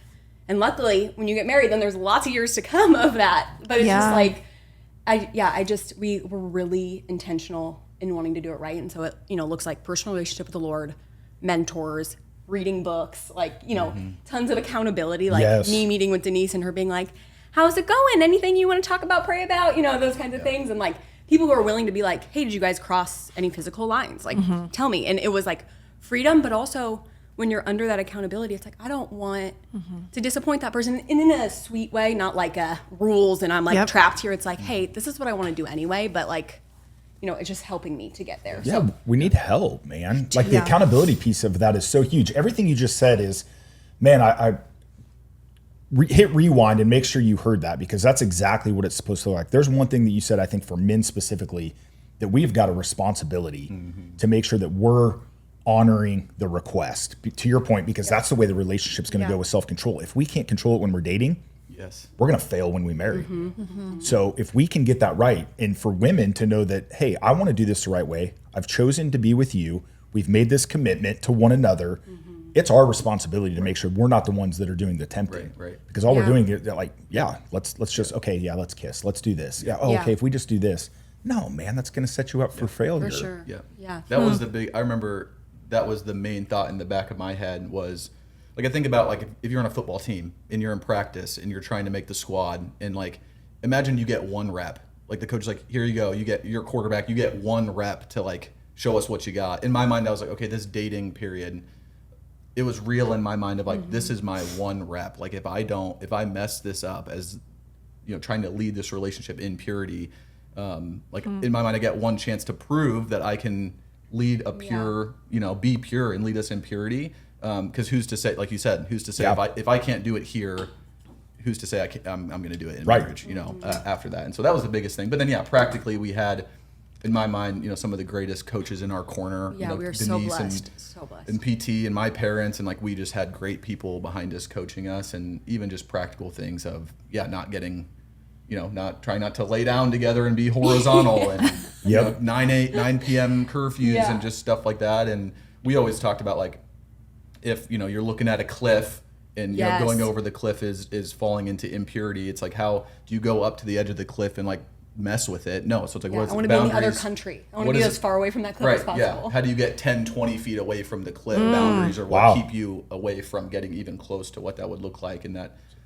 And luckily, when you get married, then there's lots of years to come of that. But it's just like, we were really intentional in wanting to do it right. And so it, you know, looks like personal relationship with the Lord, mentors, reading books, like, you know, tons of accountability, like Yes. me meeting with Denise and her being like, how's it going? Anything you want to talk about, pray about, you know, those kinds of things. And, like, people who are willing to be like, hey, did you guys cross any physical lines? Like, tell me. And it was like freedom, but also when you're under that accountability, it's like, I don't want to disappoint that person, and in a sweet way, not like rules and I'm like trapped here. It's like, hey, this is what I want to do anyway, but, like, you know, it's just helping me to get there. Yeah, So we need help, man. Like, the accountability piece of that is so huge. Everything you just said is, man, hit rewind and make sure you heard that, because that's exactly what it's supposed to look like. There's one thing that you said, I think for men specifically, that we've got a responsibility to make sure that we're honoring the request, to your point, because that's the way the relationship's going to go with self-control. If we can't control it when we're dating, Yes. we're going to fail when we marry. So if we can get that right, and for women to know that, hey, I want to do this the right way. I've chosen to be with you. We've made this commitment to one another. It's our responsibility to make sure we're not the ones that are doing the tempting. Right. Because all we're doing is like, let's just, okay, let's kiss. Let's do this. Okay, if we just do this. No, man, that's going to set you up for failure. for sure. Yeah. That was I remember that was the main thought in the back of my head was, like, I think about, like, if you're on a football team and you're in practice and you're trying to make the squad, and, like, imagine you get one rep. Like, the coach is like, here you go. You get your quarterback. You get one rep to, like, show us what you got. In my mind, I was like, okay, this dating period, it was real in my mind of, like, this is my one rep. Like, if I mess this up as, you know, trying to lead this relationship in purity, in my mind, I get one chance to prove that I can lead a pure, you know, be pure and lead us in purity. Because who's to say, like you said, who's to say if I can't do it here, who's to say I'm going to do it in marriage, you know, after that. And so that was the biggest thing. But then, practically we had, in my mind, you know, some of the greatest coaches in our corner. Yeah, you know, we were Denise so blessed. So blessed. and PT and my parents, and, like, we just had great people behind us coaching us, and even just practical things of not getting, you know, trying not to lay down together and be horizontal and you know, 9 p.m. curfews and just stuff like that. And we always talked about, like, if, you know, you're looking at a cliff and you know, going over the cliff is falling into impurity, it's like, how do you go up to the edge of the cliff and, like, mess with it? No. So it's like, what's I want the to be in boundaries? the other country. I want to be as far away from that cliff as possible. How do you get 10, 20 feet away from the cliff boundaries, or what keep you away from getting even close to what that would look like? And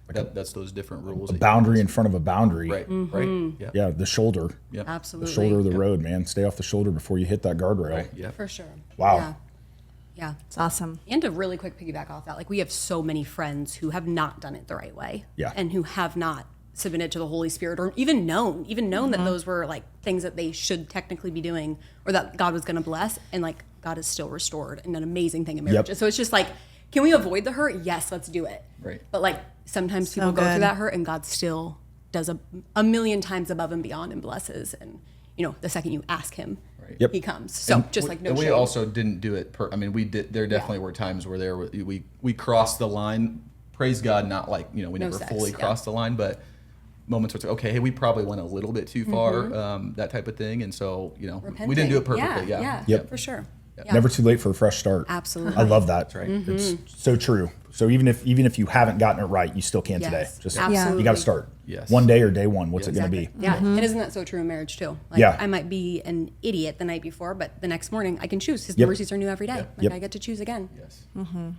That's those different rules. Boundary in front of a boundary. Right. Right. Yeah. Yeah, the shoulder. Yeah. Absolutely. The shoulder of the road, man. Stay off the shoulder before you hit that guardrail. Right. Yeah. For sure. Wow. Yeah. It's awesome. And to really quick piggyback off that, like we have so many friends who have not done it the right way. Yeah. And who have not submitted to the Holy Spirit or even known that those were like things that they should technically be doing or that God was going to bless. And like God is still restored and an amazing thing in marriage. Yep. So it's just like, can we avoid the hurt? Yes, let's do it. Right. But like sometimes people go through that hurt and God still does a million times above and beyond and blesses. And, the second you ask him, Yep. he comes. So just like no And we shame. also didn't do it. We did. There definitely were times where we crossed the line. Praise God, not like we never sex, fully crossed the line, but moments where it's okay. Hey, we probably went a little bit too far. That type of thing, and so we didn't do it perfectly. Yeah. Yep. For sure. Yeah. Never too late for a fresh start. Absolutely. I love that. That's right. It's so true. So even if you haven't gotten it right, you still can today. Yes, Just absolutely. you got to start. Yes. One day or day one. What's it going to be? Yeah, and isn't that so true in marriage too? Like, Yeah. I might be an idiot the night before, but the next morning I can choose. His Yep. mercies are new every day. Like Yep. I get to choose again. Yes.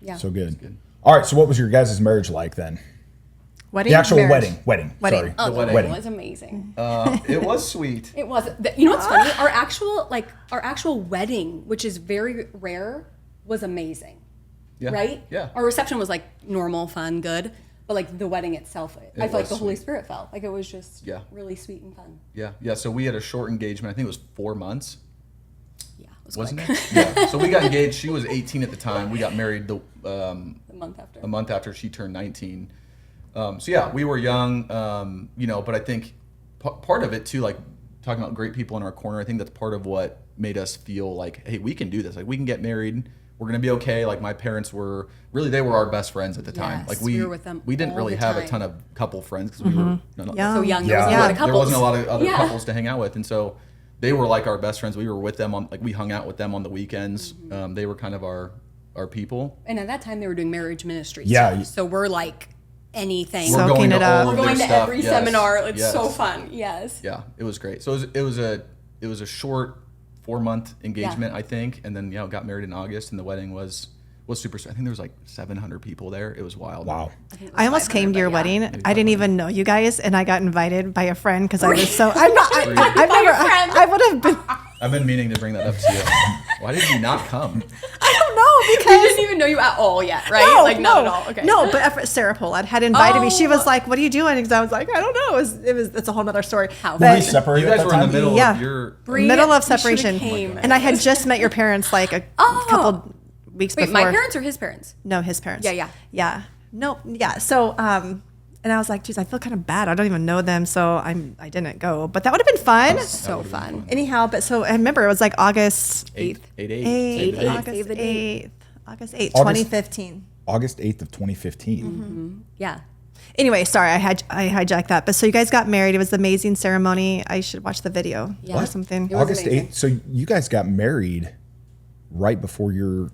Yeah. So good. All right. So what was your guys' marriage like then? Wedding? The actual Marriage. wedding. Wedding. Sorry. Oh, The wedding. wedding was amazing. It was sweet. It was. You know what's funny? Our actual wedding, which is very rare, was amazing. Yeah. Right? Yeah. Our reception was like normal, fun, good. But like the wedding itself, I felt like was the Holy sweet. Spirit fell. Like it was just Yeah. really sweet and fun. Yeah. Yeah. So we had a short engagement. I think it was 4 months. Yeah. It was Wasn't quick. it? Yeah. So we got engaged. She was 18 at the time. We got married The month after. a month after she turned 19. So yeah, we were young, but I think part of it too, like talking about great people in our corner, I think that's part of what made us feel like, hey, we can do this. Like we can get married. We're going to be okay. Like my parents they were our best friends at the time. Yes, Like we were with them we didn't all really the have a time. ton of couple friends because we were Young. So young. Yeah. There wasn't a lot of there couples. wasn't a lot of other Yeah. couples to hang out with. And so they were like our best friends. We were with them we hung out with them on the weekends. They were kind of our people. And at that time, they were doing marriage ministry. Yeah. stuff. So we're like anything. So- We're Soaking going it to up. all of We're their going to stuff. every Yes. seminar. It's Yes. so fun. Yes. Yeah, it was great. So it was a short 4-month engagement, I think, and then got married in August, and the wedding was super. I think there was like 700 people there. It was wild. Wow. I almost came to your wedding. Maybe I didn't 500. even know you guys, and I got invited by a friend because I was so. I'm not. I've never. friend. I would have been. I've been meaning to bring that up to you. Why did you not come? I don't know We because. didn't even know you at all yet, right? No, like no, not at all. Okay. No, but Sarah Pollard had invited me. She was Oh. like, "What are you doing?" Because I was like, "I don't know." It's a whole other story. How Were But- we separated You guys at were that in the time? middle Yeah. of your. Bree, Middle of you should've separation, came. and I had just met your parents like a couple weeks Wait, before. my parents or his parents? No, his parents. Yeah. No, yeah. So, and I was like, geez, I feel kind of bad. I don't even know them, so I didn't go. But that would have been fun. So fun. Anyhow, but so I remember it was like August 8th. 8th, Save August the 8th, date. August 8th, August- 2015. August 8th of 2015. Yeah. Anyway, sorry, I hijacked that. But so you guys got married. It was an amazing ceremony. I should watch the video Yeah. or something. It was August amazing. 8th. So you guys got married right before your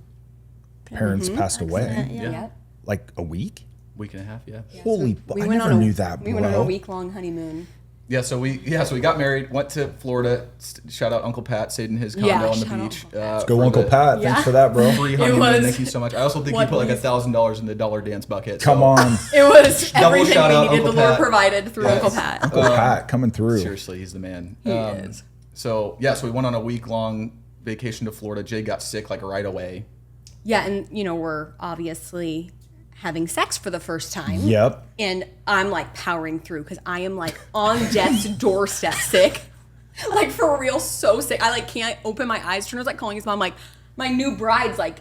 parents passed away. Yeah. Like a week? Week and a half. Yeah. Holy, We I went never on knew that, We bro. went on a week-long honeymoon. Yeah, so we got married, went to Florida. Shout out Uncle Pat, stayed in his condo Yeah, on the shout out beach. Uncle Pat. Go for Uncle the Pat. Yeah. Thanks for that, bro. Free honeymoon. was Thank you so much. I also think what he put like was- $1,000 in the dollar dance bucket. Come so- on. It was Double everything shout we out needed. Uncle The Lord Pat. provided through Yes. Uncle Pat. Uncle Pat coming through. Seriously, he's the man. He is. So yeah, so we went on a week-long vacation to Florida. Jay got sick like right away. Yeah, and we're obviously having sex for the first time. Yep. And I'm like powering through because I am like on death's doorstep sick. Like for real, so sick. I like can't open my eyes. Turner's like calling his mom, like, my new bride's like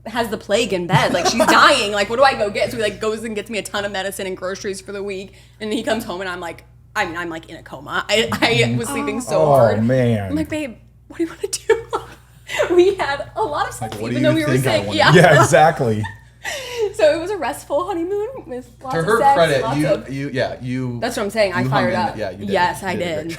has the plague in bed. Like she's dying. Like, what do I go get? So he like goes and gets me a ton of medicine and groceries for the week. And then he comes home and I'm like in a coma. I was sleeping so hard. Oh, man. I'm like, babe, what do you want to do? We had a lot of sex, Like, what do even you though we were think I sick. wanna Yeah. Yeah, exactly. So it was a restful honeymoon with lots To of her sex. credit, lots of- you. That's what I'm saying. I you fired hung in up. it. Yeah, you did. Yes, You I a great did.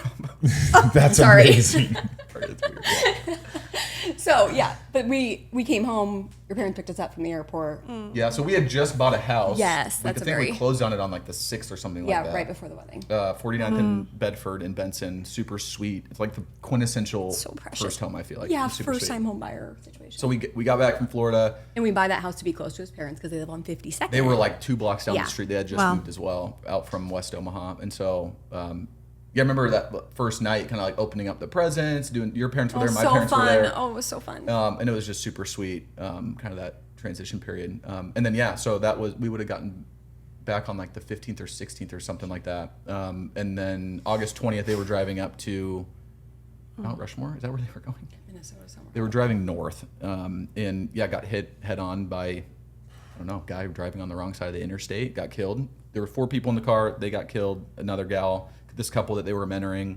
job. That's Sorry. amazing. It's weird. So yeah, but we came home. Your parents picked us up from the airport. Yeah, so we had just bought a house. Yes, I that's think we closed on it on like the 6th or something like that. Yeah, right before the wedding. 49th in Bedford in Benson. Super sweet. It's like the quintessential So precious. first home, I feel like. Yeah, It's super first sweet. time home buyer situation. So we got back from Florida. And we buy that house to be close to his parents because they live on 52nd. They were like 2 blocks down Yeah. the street. They had just Wow. moved as well, out from West Omaha. And so, I remember that first night, kind of like opening up the presents, your parents were there, my so parents fun. were there. Oh, it was so fun. And it was just super sweet, kind of that transition period. And then, so we would have gotten back on like the 15th or 16th or something like that. And then August 20th, they were driving up to Mount Rushmore. Is that where they were going? Minnesota somewhere. They were driving north, and got hit head on by, I don't know, guy driving on the wrong side of the interstate, got killed. There were 4 people in the car. They got killed. Another gal, this couple that they were mentoring,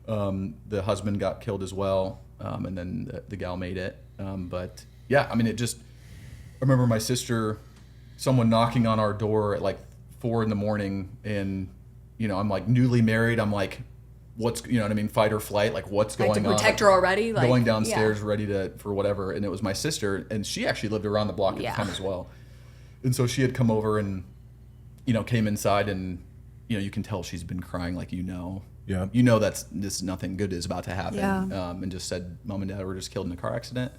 the husband got killed as well, and then the gal made it. But yeah, I mean, I remember my sister, someone knocking on our door at like 4 a.m, and I'm like newly married. I'm like, what's, you know what I mean, fight or flight, like what's Like going to on? protect her already. Like, Going downstairs ready for whatever, and it was my sister, and she actually lived around the block at the time as well. And so she had come over and came inside, and you can tell she's been crying, like Yeah. this nothing good is about to happen. Yeah. And just said, Mom and Dad were just killed in a car accident.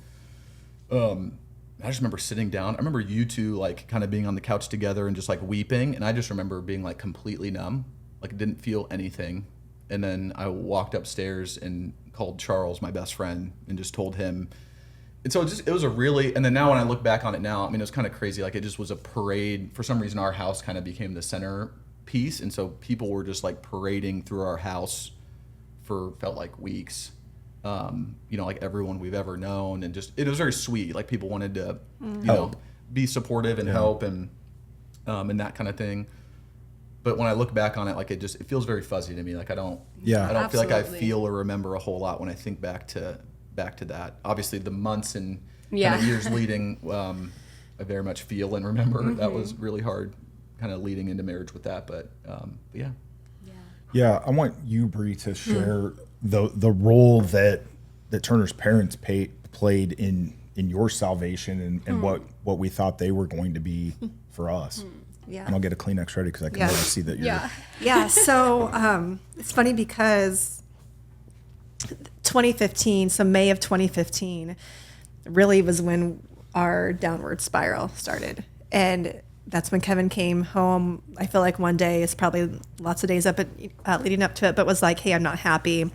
I just remember sitting down. I remember you two like kind of being on the couch together and just like weeping, and I just remember being like completely numb, like didn't feel anything. And then I walked upstairs and called Charles, my best friend, and just told him. And so it was a really, and then now when I look back on it now, I mean, it was kind of crazy. Like it just was a parade. For some reason, our house kind of became the center piece. And so people were just like parading through our house felt like weeks. Like everyone we've ever known. And just, it was very sweet. Like people wanted to, be supportive and help and that kind of thing. But when I look back on it, like it feels very fuzzy to me. Like I don't feel like I Absolutely. feel or remember a whole lot when I think back to that. Obviously the months and kind of years leading, I very much feel and remember. That was really hard kind of leading into marriage with that. But yeah. Yeah, I want you, Bree, to share the role that Turner's parents played in your salvation and what we thought they were going to be for us. Yeah. And I'll get a Kleenex ready because I can really see that you're. Yeah. So it's funny because 2015, so May of 2015, really was when our downward spiral started. And that's when Kevin came home. I feel like one day, it's probably lots of days leading up to it, but was like, hey, I'm not happy.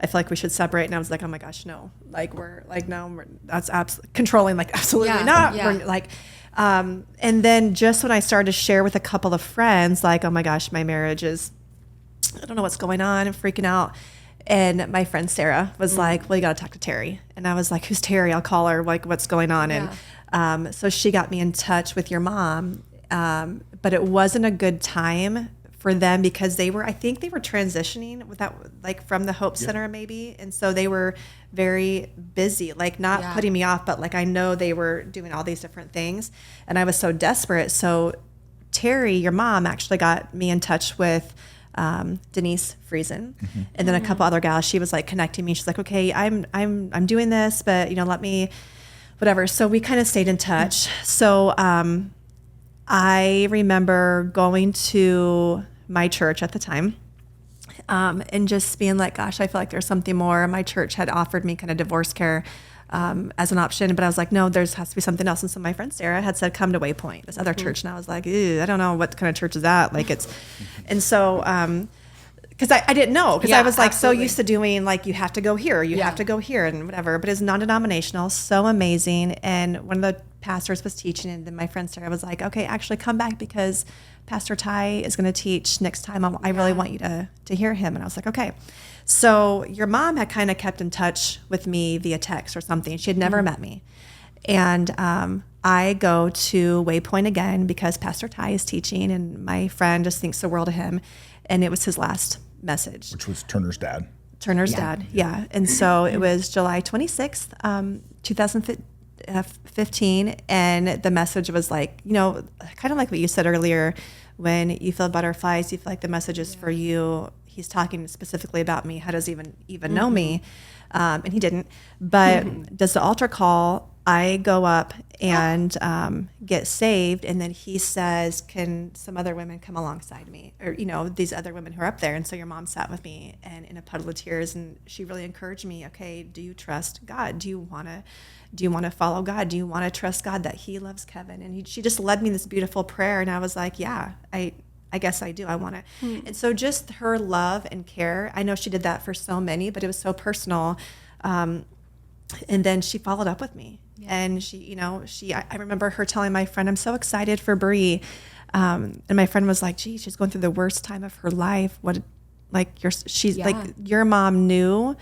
I feel like we should separate. And I was like, oh my gosh, no. Like that's absolutely controlling, like absolutely not. Yeah. We're like, and then just when I started to share with a couple of friends, like, oh my gosh, my marriage is, I don't know what's going on. I'm freaking out. And my friend Sarah was like, well, you got to talk to Terry. And I was like, who's Terry? I'll call her. Like, what's going on? And so she got me in touch with your mom. But it wasn't a good time for them because I think they were transitioning from the Hope Center maybe. And so they were very busy, like not putting me off, but like I know they were doing all these different things. And I was so desperate. So Terry, your mom, actually got me in touch with Denise Friesen, and then a couple other gals. She was like connecting me. She's like, okay, I'm doing this, but let me, whatever. So we kind of stayed in touch. So I remember going to my church at the time, and just being like, gosh, I feel like there's something more. My church had offered me kind of divorce care as an option, but I was like, no, has to be something else. And so my friend Sarah had said, come to Waypoint, this other church. And I was like, ew, I don't know what kind of church is that. Like and so, because I didn't know, because I was like so used to doing like, you have to go here, you have to go here and whatever, but it's non-denominational, so amazing. And one of the pastors was teaching, and then my friend Sarah was like, okay, actually come back because Pastor Ty is going to teach next time. I really want you to hear him. And I was like, okay. So your mom had kind of kept in touch with me via text or something. She had never met me. And I go to Waypoint again because Pastor Ty is teaching, and my friend just thinks the world of him. And it was his last message. Which was Turner's dad. Turner's dad, yeah. And so it was July 26th, 2015. And the message was like, kind of like what you said earlier, when you feel butterflies, you feel like the message is for you. He's talking specifically about me. How does he even know me? And he didn't. But does the altar call. I go up and get saved. And then he says, can some other women come alongside me? Or, these other women who are up there. And so your mom sat with me and in a puddle of tears. And she really encouraged me, okay, do you trust God? Do you want to follow God? Do you want to trust God that he loves Kevin? And she just led me this beautiful prayer. And I was like, yeah, I guess I do. I want to. And so just her love and care. I know she did that for so many, but it was so personal. And then she followed up with me. And I remember her telling my friend, I'm so excited for Bree. And my friend was like, gee, she's going through the worst time of her life. Your mom knew,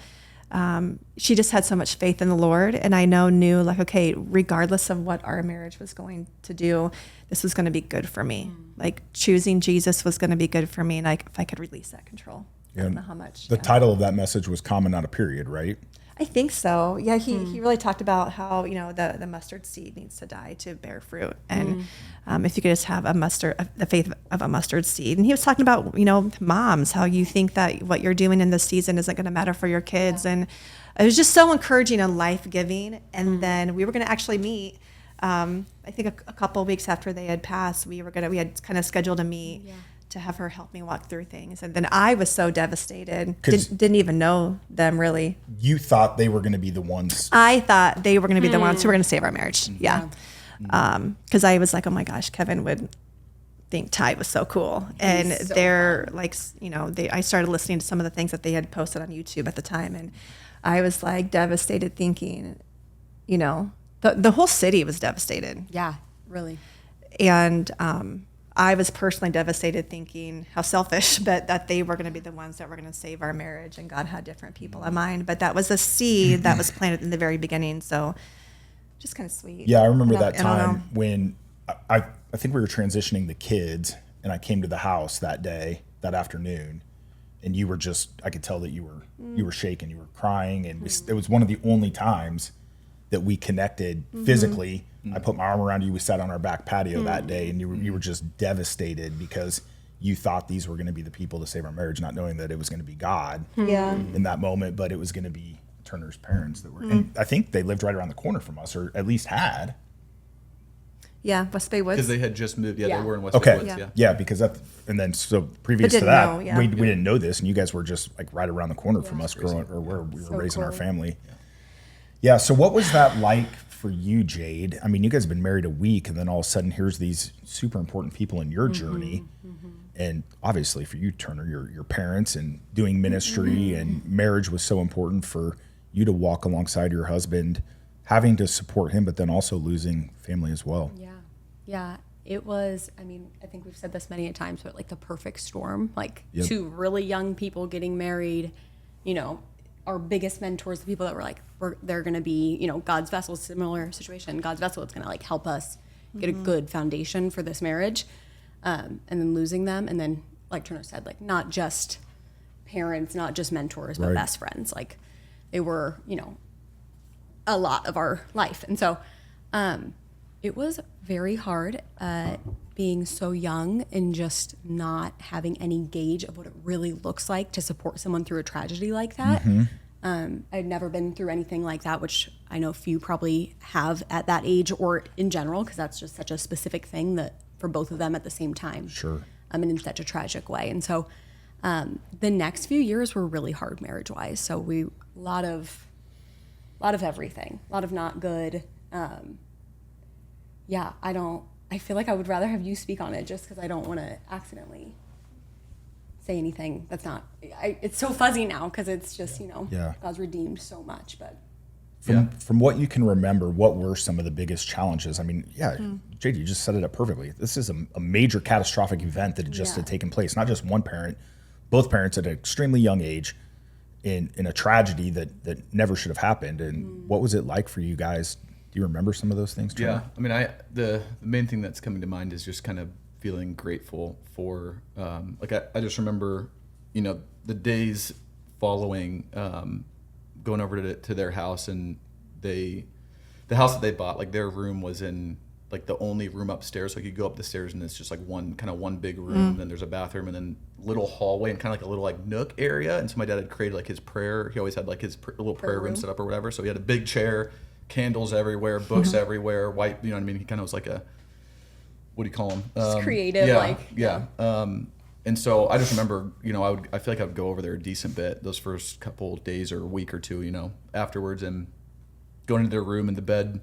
she just had so much faith in the Lord. And I knew like, okay, regardless of what our marriage was going to do, this was going to be good for me. Like choosing Jesus was going to be good for me. And if I could release that control, I don't know how much. The title of that message was Comma, Not a Period, right? I think so. Yeah, he really talked about how the mustard seed needs to die to bear fruit, and if you could just have the faith of a mustard seed. And he was talking about moms, how you think that what you're doing in this season isn't going to matter for your kids, and it was just so encouraging and life giving. And then we were going to actually meet. I think a couple of weeks after they had passed, we had kind of scheduled a meet. Yeah. To have her help me walk through things. And then I was so devastated. Didn't even know them really. You thought they were going to be the ones. I thought they were going to be the ones who were going to save our marriage. Yeah. Because I was like, oh my gosh, Kevin would think Ty was so cool. And so they're like, I started listening to some of the things that they had posted on YouTube at the time. And I was like devastated thinking, the whole city was devastated. Yeah, really. And, I was personally devastated thinking how selfish, but that they were going to be the ones that were going to save our marriage, and God had different people in mind. But that was a seed that was planted in the very beginning. So just kind of sweet. Yeah, I remember that time when I think we were transitioning the kids, and I came to the house that afternoon, and you were I could tell that you were shaking, you were crying, and it was one of the only times that we connected physically. I put my arm around you. We sat on our back patio that day, and you were just devastated because you thought these were going to be the people to save our marriage, not knowing that it was going to be God in that moment, but it was going to be Turner's parents that were. And I think they lived right around the corner from us, or at least had. Yeah, West Bay Woods. Because they had just moved. Yeah, they were in West Bay Woods. Yeah, because so previous to that, we didn't know this, and you guys were just like right around the corner from us growing, or where we were raising our family. Yeah. So what was that like for you, Jade? I mean, you guys have been married a week, and then all of a sudden here's these super important people in your journey. And obviously for you, Turner, your parents and doing ministry and marriage was so important for you to walk alongside your husband, having to support him, but then also losing family as well. Yeah. It was, I think we've said this many a times, but like the perfect storm, like two really young people getting married, our biggest mentors, the people that were like, they're going to be, God's vessel, similar situation. God's vessel, it's going to like help us get a good foundation for this marriage. And then losing them. And then like Turner said, like not just parents, not just mentors, but best friends. Like they were, a lot of our life. And so it was very hard being so young and just not having any gauge of what it really looks like to support someone through a tragedy like that. I'd never been through anything like that, which I know few probably have at that age or in general, because that's just such a specific thing that for both of them at the same time. Sure. And in such a tragic way. And so the next few years were really hard marriage-wise. So a lot of everything, a lot of not good. I feel like I would rather have you speak on it just because I don't want to accidentally say anything that's not, it's so fuzzy now because it's just, God's redeemed so much, but. From what you can remember, what were some of the biggest challenges? I mean, Jade, you just set it up perfectly. This is a major catastrophic event that just had taken place. Not just one parent, both parents at an extremely young age in a tragedy that never should have happened. And what was it like for you guys? Do you remember some of those things, Turner? Yeah, I mean, the main thing that's coming to mind is just kind of feeling grateful for, I just remember, the days following going over to their house, and the house that they bought, like their room was in like the only room upstairs. Like you go up the stairs and it's just like one big room. Then there's a bathroom and then little hallway and kind of like a little like nook area. And so my dad had created like his prayer. He always had like his little prayer room set up or whatever. So he had a big chair, candles everywhere, books everywhere, white, you know what I mean? He kind of was like a, what do you call him? Just creative, yeah. And so I just remember, you know, I feel like I would go over there a decent bit those first couple days or a week or two, you know, afterwards, and going into their room, and the bed,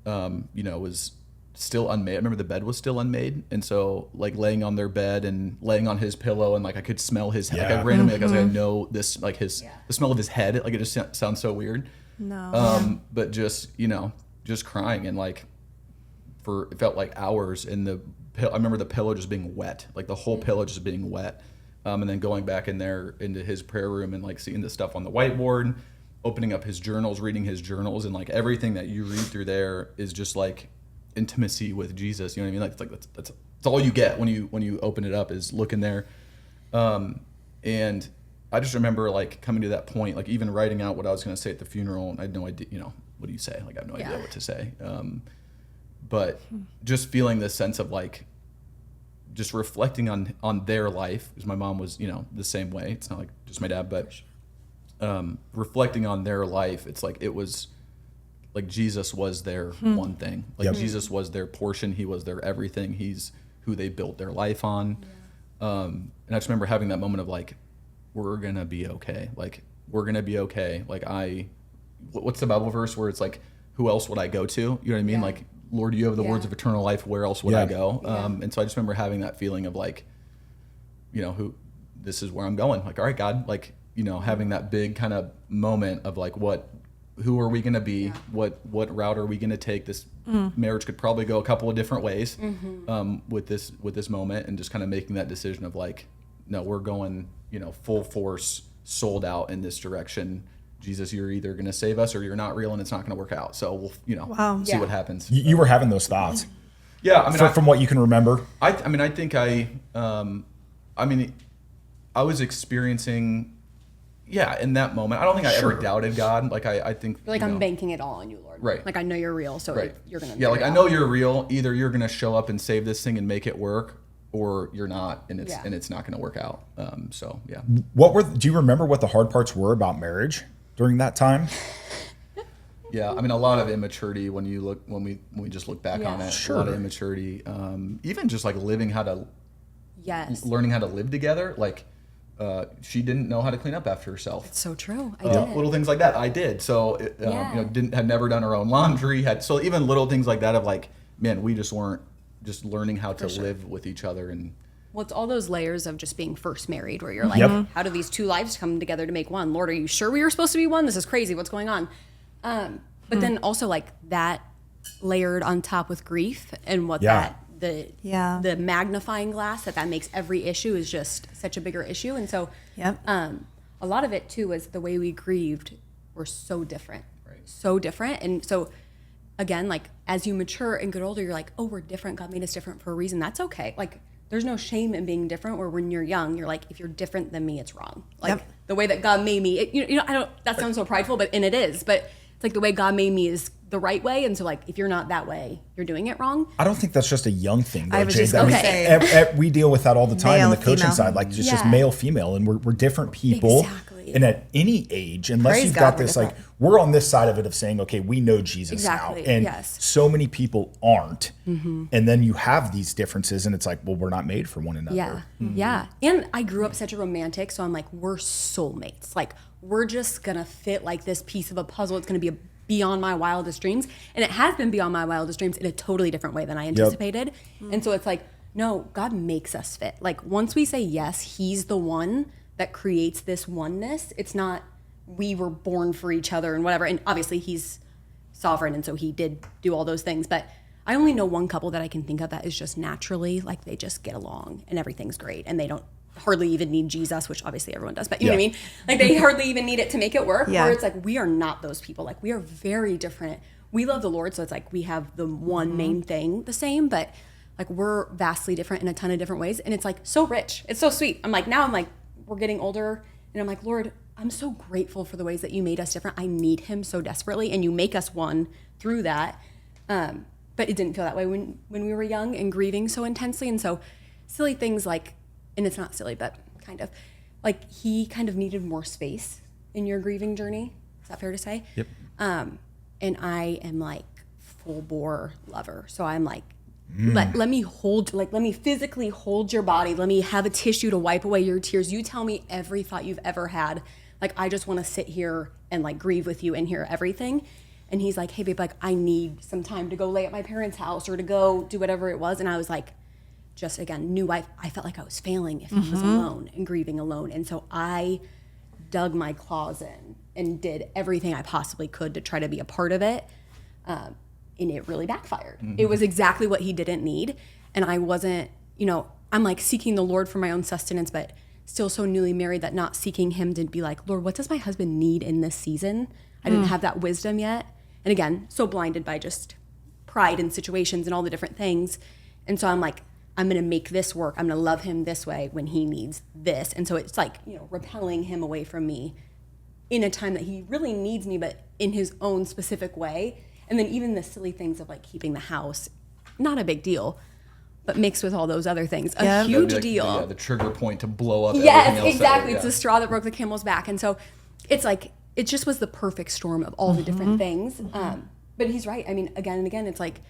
you know, was still unmade. I remember the bed was still unmade. And so like laying on their bed and laying on his pillow, and like I could smell his head. Like I randomly, like I was like, I know this, like the smell of his head. Like it just sounds so weird. No. But just, you know, just crying, and like it felt like hours in the I remember the pillow just being wet, like the whole pillow just being wet. And then going back in there into his prayer room and like seeing the stuff on the whiteboard, opening up his journals, reading his journals, and like everything that you read through there is just like intimacy with Jesus. You know what I mean? Like that's all you get when you open it up, is looking there. And I just remember like coming to that point, like even writing out what I was going to say at the funeral, and I had no idea, you know, what do you say? Like I have no idea what to say. But just feeling this sense of like, just reflecting on their life, because my mom was, you know, the same way. It's not like just my dad, but reflecting on their life, it's like it was like Jesus was their one thing. Like Jesus was their portion. He was their everything. He's who they built their life on. And I just remember having that moment of like, we're gonna be okay. Like we're gonna be okay. Like what's the Bible verse where it's like, who else would I go to? You know what I mean? Like, Lord, you have the words of eternal life. Where else would I go? And so I just remember having that feeling of like, you know, this is where I'm going. Like, all right, God, like, you know, having that big kind of moment of like, who are we going to be? What route are we going to take? This marriage could probably go a couple of different ways with this moment, and just kind of making that decision of like, no, we're going, you know, full force, sold out in this direction. Jesus, you're either going to save us or you're not real, and it's not going to work out. So we'll, you know, see what happens. You were having those thoughts. Yeah. I mean, from what you can remember. I think I was experiencing, in that moment. I don't think I ever doubted God. Like I think You're like, I'm banking it all on you, Lord. Right. Like I know you're real, so you're going to. Yeah. Like I know you're real. Either you're going to show up and save this thing and make it work, or you're not, and it's not going to work out. So yeah. Do you remember what the hard parts were about marriage during that time? Yeah, I mean, a lot of immaturity when we just look back on it. Sure. A lot of immaturity, even just like learning how to live together. Like, she didn't know how to clean up after herself. It's so true. I did. Little things like that, I did. So, you know, had never done her own laundry. So even little things like that of like, man, we just weren't just learning how to live with each other. And well, it's all those layers of just being first married, where you're like, how do these two lives come together to make one? Lord, are you sure we were supposed to be one? This is crazy. What's going on? But then also like that layered on top with grief, and what the magnifying glass that makes every issue is just such a bigger issue. And so a lot of it too was the way we grieved were so different. So different. And so again, like as you mature and get older, you're like, oh, we're different. God made us different for a reason. That's okay. Like there's no shame in being different, where when you're young, you're like, if you're different than me, it's wrong. Like the way that God made me, you know, that sounds so prideful, and it is, but it's like the way God made me is the right way. And so like, if you're not that way, you're doing it wrong. I don't think that's just a young thing, though, I was Jade. just going to say. We deal with that all the time Male, in the coaching female. side, like just male, female, and we're different people. Exactly. And at any age, unless Praise you've God, got we're this, like different. we're on this side of it of saying, okay, we know Jesus now. And so many people aren't. And then you have these differences, and it's like, well, we're not made for one another. Yeah. Yeah. And I grew up such a romantic, so I'm like, we're soulmates. Like we're just going to fit like this piece of a puzzle. It's going to be beyond my wildest dreams. And it has been beyond my wildest dreams in a totally different way than I anticipated. And so it's like, no, God makes us fit. Like once we say yes, he's the one that creates this oneness. It's not we were born for each other and whatever. And obviously he's sovereign, and so he did do all those things. But I only know one couple that I can think of that is just naturally, like they just get along and everything's great, and they don't hardly even need Jesus, which obviously everyone does, but you know what I mean? Like they hardly even need it to make it work. Where it's like, we are not those people. Like we are very different. We love the Lord, so it's like we have the one main thing the same, but like we're vastly different in a ton of different ways. And it's like so rich. It's so sweet. I'm like, we're getting older, and I'm like, Lord, I'm so grateful for the ways that you made us different. I need him so desperately, and you make us one through that. but it didn't feel that way when we were young and grieving so intensely. And so silly things like, and it's not silly, but kind of, like he kind of needed more space in your grieving journey. Is that fair to say? Yep. And I am like full bore lover. So I'm like, let me physically hold your body. Let me have a tissue to wipe away your tears. You tell me every thought you've ever had. Like, I just want to sit here and like grieve with you and hear everything. And he's like, hey babe, like I need some time to go lay at my parents' house or to go do whatever it was. And I was like, just again, I felt like I was failing if he was alone and grieving alone. And so I dug my claws in and did everything I possibly could to try to be a part of it. And it really backfired. It was exactly what he didn't need. And I wasn't, I'm like seeking the Lord for my own sustenance, but still so newly married that not seeking him to be like, Lord, what does my husband need in this season? I didn't have that wisdom yet. And again, so blinded by just pride in situations and all the different things. And so I'm like, I'm going to make this work. I'm going to love him this way when he needs this. And so it's like, repelling him away from me in a time that he really needs me, but in his own specific way. And then even the silly things of like keeping the house, not a big deal, but mixed with all those other things, a huge deal. The trigger point to blow up. Yes, exactly. It's the straw that broke the camel's back. And so it's like, it just was the perfect storm of all the different things. But he's right. I mean, again and again, it's like,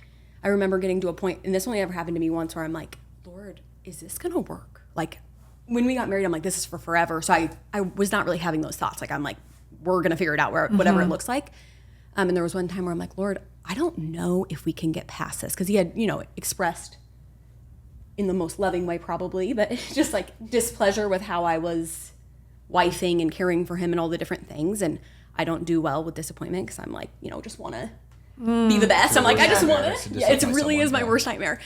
I remember getting to a point, and this only ever happened to me once, where I'm like, Lord, is this going to work? Like, when we got married, I'm like, this is for forever. So I was not really having those thoughts. Like, I'm like, we're going to figure it out, whatever it looks like. And there was one time where I'm like, Lord, I don't know if we can get past this. Because he had, expressed in the most loving way probably, but just like displeasure with how I was wifing and caring for him and all the different things. And I don't do well with disappointment because I'm like, just want to be the best. I'm like, I just want to. Yeah, it really is my worst nightmare.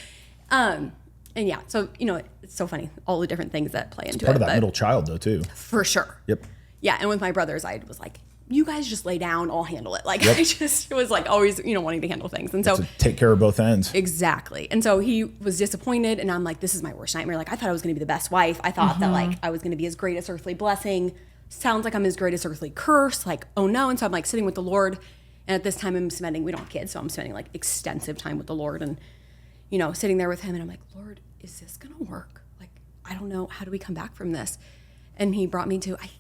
And yeah, so, it's so funny, all the different things that play into it. Part of that middle child though, too. For sure. Yep. Yeah, and with my brothers, I was like, you guys just lay down, I'll handle it. Like, I just was like always, wanting to handle things. And so take care of both ends. Exactly. And so he was disappointed, and I'm like, this is my worst nightmare. Like, I thought I was going to be the best wife. I thought that like I was going to be his greatest earthly blessing. Sounds like I'm his greatest earthly curse. Like, oh no. And so I'm like sitting with the Lord. And at this time we don't have kids, so I'm spending like extensive time with the Lord and, sitting there with him. And I'm like, Lord, is this going to work? Like, I don't know. How do we come back from this? And he brought me to, I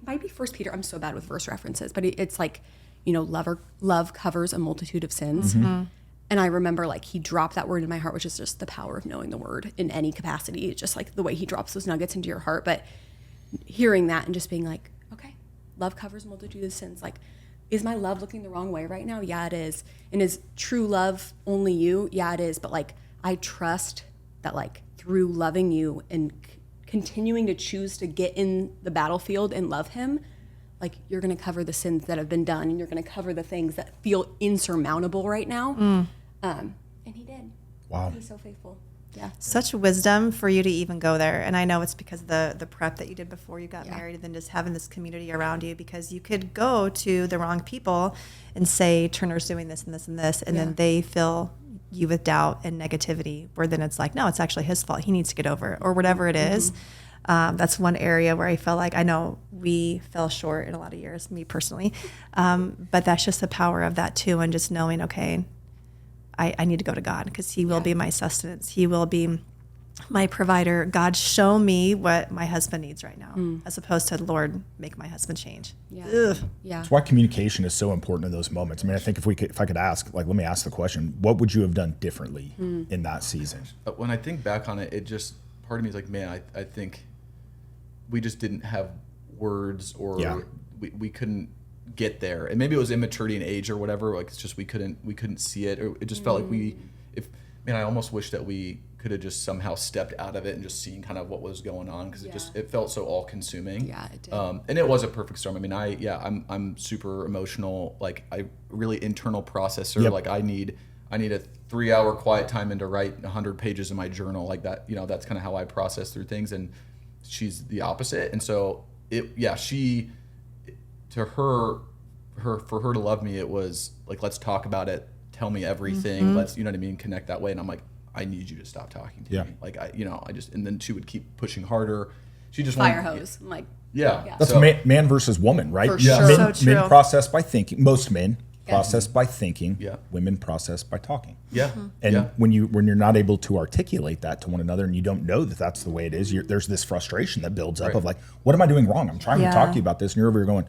might be 1 Peter. I'm so bad with verse references, but it's like, love covers a multitude of sins. And I remember like he dropped that word in my heart, which is just the power of knowing the word in any capacity. It's just like the way he drops those nuggets into your heart. But hearing that and just being like, okay, love covers a multitude of sins. Like, is my love looking the wrong way right now? Yeah, it is. And is true love only you? Yeah, it is. But like, I trust that like through loving you and continuing to choose to get in the battlefield and love him, like you're going to cover the sins that have been done, and you're going to cover the things that feel insurmountable right now. And he did. Wow. He's so faithful. Yeah. Such wisdom for you to even go there. And I know it's because of the prep that you did before you got married, and then just having this community around you, because you could go to the wrong people and say, Turner's doing this and this and this, and then they fill you with doubt and negativity, where then it's like, no, it's actually his fault. He needs to get over it, or whatever it is. That's one area where I felt like, I know we fell short in a lot of years, me personally. But that's just the power of that too. And just knowing, okay, I need to go to God, because he will be my sustenance. He will be my provider. God, show me what my husband needs right now, as opposed to, Lord, make my husband change. Yeah. That's why communication is so important in those moments. I mean, I think if I could ask, like, let me ask the question, what would you have done differently in that season? When I think back on it, part of me is like, man, I think we just didn't have words, or we couldn't get there. And maybe it was immaturity and age or whatever. Like, it's just we couldn't see it, or it just felt like I almost wish that we could have just somehow stepped out of it and just seen kind of what was going on, because it felt so all consuming. Yeah, it did. And it was a perfect storm. I mean, I'm super emotional. Like, I really internal processor. Yep. Like, I need a 3-hour quiet time and to write 100 pages in my journal. Like that, that's kind of how I process through things. And she's the opposite. And so for her to love me, it was like, let's talk about it. Tell me everything. Let's, you know what I mean? Connect that way. And I'm like, I need you to stop talking to me. Like, and then she would keep pushing harder. She just fire hose. I'm like, that's man versus woman, right? For sure. Men process by thinking. Most men process by thinking. Yeah. Women process by talking. Yeah. And when you're not able to articulate that to one another, and you don't know that that's the way it is, there's this frustration that builds up of like, what am I doing wrong? I'm trying to talk to you about this, and you're over here going,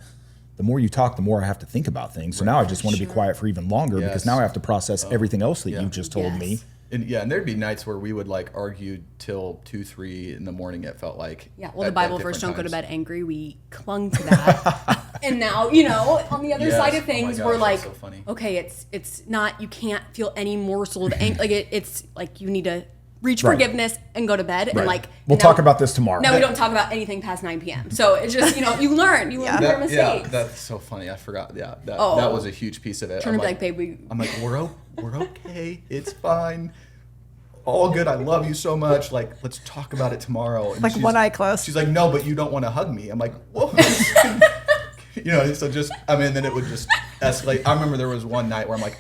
the more you talk, the more I have to think about things. So now I just want to be quiet for even longer because now I have to process everything else that you just told me. And there'd be nights where we would like argue till 2, 3 in the morning. It felt like the Bible verse, don't go to bed angry. We clung to that, and now on the other side of things, we're like, so okay, it's not. You can't feel any morsel of anger. Like it's like you need to reach forgiveness and go to bed. And like we'll talk about this tomorrow. Now we don't talk about anything past 9 p.m. So it's just you learn from your mistakes. Yeah, that's so funny. I forgot. Yeah, that was a huge piece of it. Turner like, babe, I'm like, we're okay. It's fine. All good. I love you so much. Like, let's talk about it tomorrow. And like one eye closed. She's like, no, but you don't want to hug me. I'm like, whoa. So just, then it would just escalate. I remember there was one night where I'm like,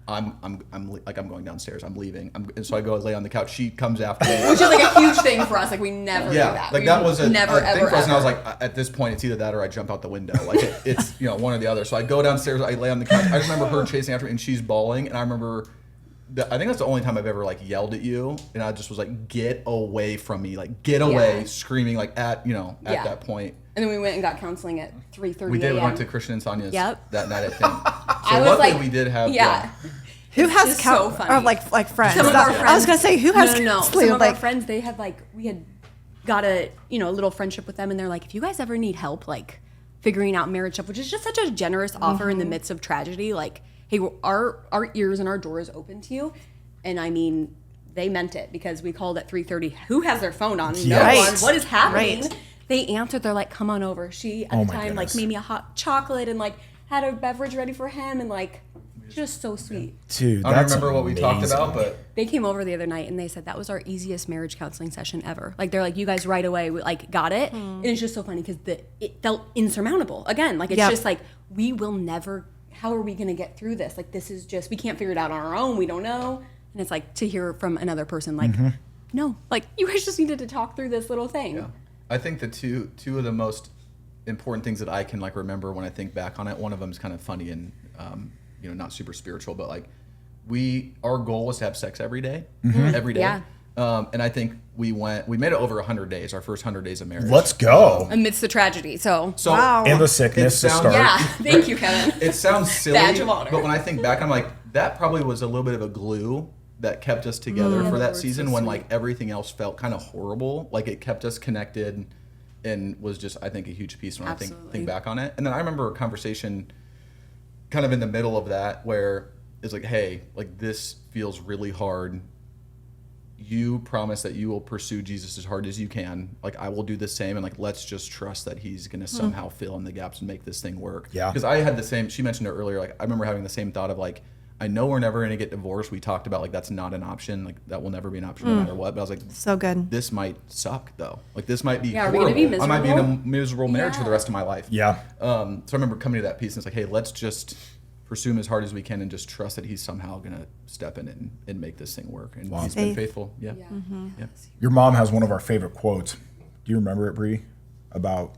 I'm going downstairs. I'm leaving. And so I go lay on the couch. She comes after me. Which is like a huge thing for us. Like we never do that. Like that was a thing for us. And I was like, at this point, it's either that or I jump out the window. Like it's one or the other. So I go downstairs. I lay on the couch. I just remember her chasing after me, and she's bawling. And I remember. I think that's the only time I've ever like yelled at you, and I just was like, "Get away from me!" Like, get away, screaming like at that point. And then we went and got counseling at 3:30. We did. We went to Christian and Sonia's that night. I think. So I was like, we did have. Who has so funny. Or like friends? Some of our friends. I was gonna say who has no. Some of our friends, they had we had got a little friendship with them, and they're like, if you guys ever need help like figuring out marriage stuff, which is just such a generous offer in the midst of tragedy, like. Hey, our ears and our door is open to you. And I mean, they meant it because we called at 3:30. Who has their phone on? No one. What is happening? Right. They answered. They're like, come on over. She, at the time, made me a hot chocolate and had a beverage ready for him. And just so sweet. Dude, I don't remember what we talked about, but. They came over the other night and they said that was our easiest marriage counseling session ever. They're like, you guys right away, got it. And it's just so funny because it felt insurmountable. Again, it's just we will never... How are we going to get through this? This is just, we can't figure it out on our own. We don't know. And it's to hear from another person, no, you guys just needed to talk through this little thing. Yeah. I think the two of the most important things that I can remember when I think back on it, one of them is kind of funny and, not super spiritual, but our goal was to have sex every day, every day. Yeah. And I think we made it over 100 days, our first 100 days of marriage. Let's go. Amidst the tragedy. So wow. And the sickness to start. Yeah. Thank you, Kevin. It sounds silly, Badge of honor. but when I think back, I'm like, that probably was a little bit of a glue that kept us together for that season so when everything else felt kind of horrible. It kept us connected and was just, I think, a huge piece when I think back on it. And then I remember a conversation kind of in the middle of that where it's hey, this feels really hard. You promise that you will pursue Jesus as hard as you can. I will do the same. And let's just trust that he's going to somehow fill in the gaps and make this thing work. Yeah. Because I had the same, she mentioned it earlier. I remember having the same thought of I know we're never going to get divorced. We talked about that's not an option. That will never be an option no matter what. But I was so good. This might suck though. This might be horrible. Are we gonna be miserable? I might be in a miserable marriage for the rest of my life. Yeah. So I remember coming to that piece and it's hey, let's just pursue him as hard as we can and just trust that he's somehow going to step in and make this thing work. And he's been faithful. Yeah. Yeah. Mm-hmm. Yeah. Your mom has one of our favorite quotes. Do you remember it, Bree? About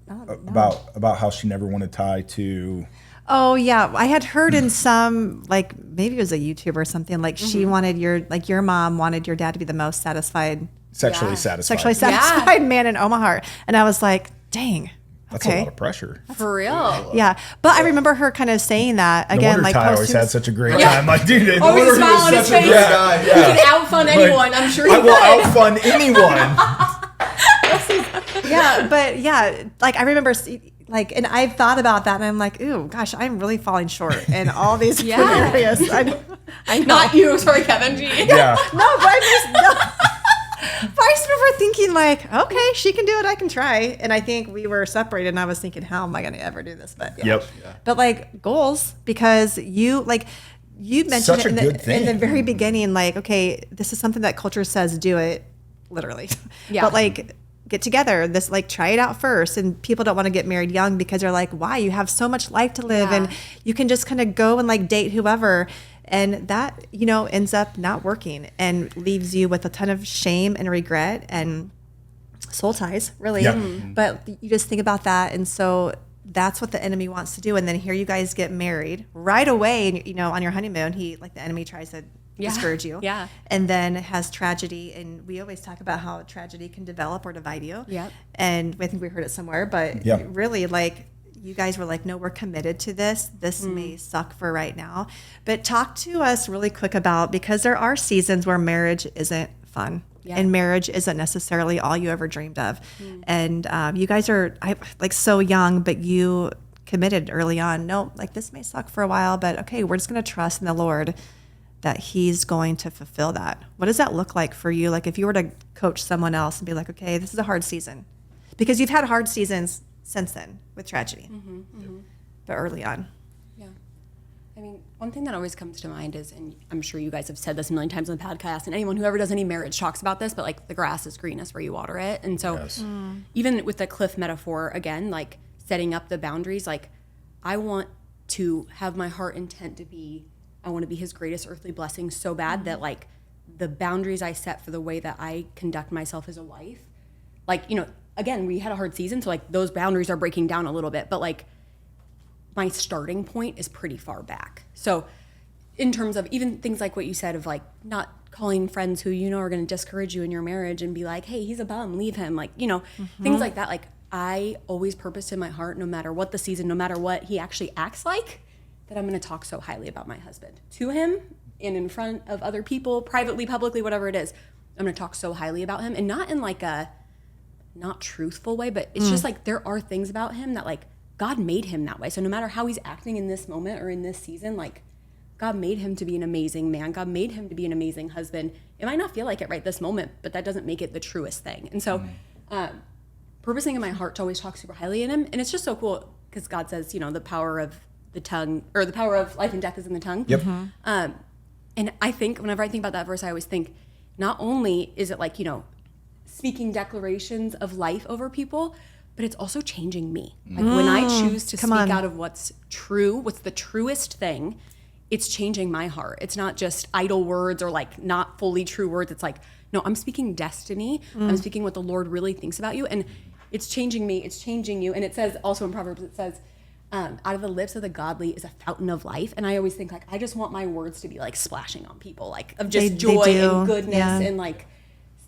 how she never wanted Ty to... Oh yeah, I had heard in some maybe it was a YouTube or something she wanted your mom wanted your dad to be the most sexually satisfied man in Omaha, and I was like, dang. That's a lot of pressure. For real. Yeah. But I remember her kind of saying that again. Ty always had such a great time. Dude, always a smile on his face. He can outfun anyone. I'm sure he will outfun anyone. Yeah. But yeah, I remember and I've thought about that and I'm like, ooh, gosh, I'm really falling short in all these areas. I Not you. Sorry, Kevin. Yeah. No, but But I just remember thinking okay, she can do it, I can try. And I think we were separated and I was thinking, how am I going to ever do this? But Yep. But goals, because you mentioned such it in the very beginning, okay, this is something that culture says do it, literally. Yeah. But get together, try it out first. And people don't want to get married young because they're like, why? You have so much life to live and you can just kind of go and date whoever. And that, ends up not working and leaves you with a ton of shame and regret and soul ties, really. Yeah. But you just think about that. And so, that's what the enemy wants to do. And then here you guys get married right away. And, you know, on your honeymoon, the enemy tries to discourage you. Yeah. And then has tragedy. And we always talk about how tragedy can develop or divide you. Yep. And I think we heard it somewhere, but really, like, you guys were like, no, we're committed to this. This may suck for right now. But talk to us really quick about, because there are seasons where marriage isn't fun. Yeah. And marriage isn't necessarily all you ever dreamed of. And you guys are like so young, but you committed early on. No, like this may suck for a while, but okay, we're just going to trust in the Lord that he's going to fulfill that. What does that look like for you? Like if you were to coach someone else and be like, okay, this is a hard season, because you've had hard seasons since then with tragedy, but early on. I mean, one thing that always comes to mind is, and I'm sure you guys have said this a million times on the podcast, and anyone who ever does any marriage talks about this, but like the grass is greenest where you water it. And so even with the cliff metaphor, again, like setting up the boundaries, like I want to have my heart intent to be, I want to be his greatest earthly blessing so bad that like the boundaries I set for the way that I conduct myself as a wife, like, you know, again, we had a hard season. So like those boundaries are breaking down a little bit, but like my starting point is pretty far back. So in terms of even things like what you said of like not calling friends who you know are going to discourage you in your marriage and be like, hey, he's a bum, leave him. Like, you know, things like that. Like I always purposed in my heart, no matter what the season, no matter what he actually acts like, that I'm going to talk so highly about my husband to him and in front of other people, privately, publicly, whatever it is. I'm going to talk so highly about him, and not in like a not truthful way, but it's just like there are things about him that like God made him that way. So no matter how he's acting in this moment or in this season, like God made him to be an amazing man. God made him to be an amazing husband. It might not feel like it right this moment, but that doesn't make it the truest thing. And so purposing in my heart to always talk super highly in him. And it's just so cool because God says, you know, the power of the tongue, or the power of life and death is in the tongue. Yep. And I think whenever I think about that verse, I always think not only is it like, you know, speaking declarations of life over people, but it's also changing me. Like when I choose to speak out of what's true, what's the truest thing, it's changing my heart. It's not just idle words or like not fully true words. It's like, no, I'm speaking destiny. I'm speaking what the Lord really thinks about you. And it's changing me. It's changing you. And it says also in Proverbs, it says, out of the lips of the godly is a fountain of life. And I always think like, I just want my words to be like splashing on people, like of just joy and goodness and like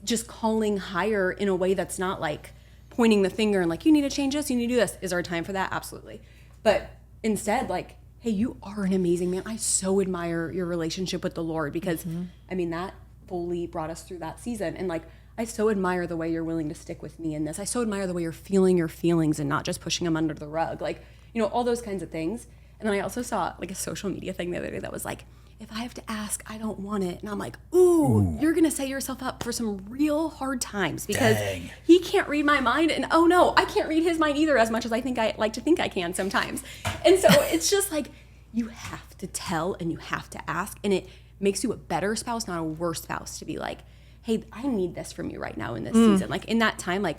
just calling higher in a way that's not like pointing the finger and like, you need to change this, you need to do this. Is there a time for that? Absolutely. But instead, like, hey, you are an amazing man. I so admire your relationship with the Lord because I mean, that fully brought us through that season. And like, I so admire the way you're willing to stick with me in this. I so admire the way you're feeling your feelings and not just pushing them under the rug. Like, you know, all those kinds of things. And then I also saw like a social media thing the other day that was like, if I have to ask, I don't want it. And I'm like, ooh. You're going to set yourself up for some real hard times because he can't read my mind. And oh no, I can't read his mind either as much as I like to think I can sometimes. And so it's just like, you have to tell and you have to ask. And it makes you a better spouse, not a worse spouse, to be like, hey, I need this from you right now in this season. Like in that time, like,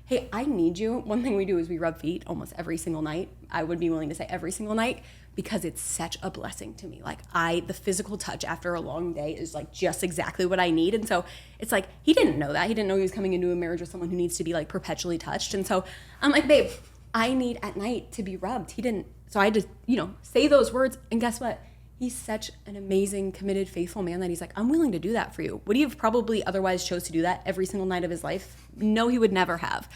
hey, I need you. One thing we do is we rub feet almost every single night. I would be willing to say every single night because it's such a blessing to me. Like the physical touch after a long day is like just exactly what I need. And so it's like, he didn't know that. He didn't know he was coming into a marriage with someone who needs to be like perpetually touched. And so I'm like, babe, I need at night to be rubbed. He didn't. So I just, you know, say those words. And guess what? He's such an amazing, committed, faithful man that he's like, I'm willing to do that for you. Would he have probably otherwise chose to do that every single night of his life? No, he would never have.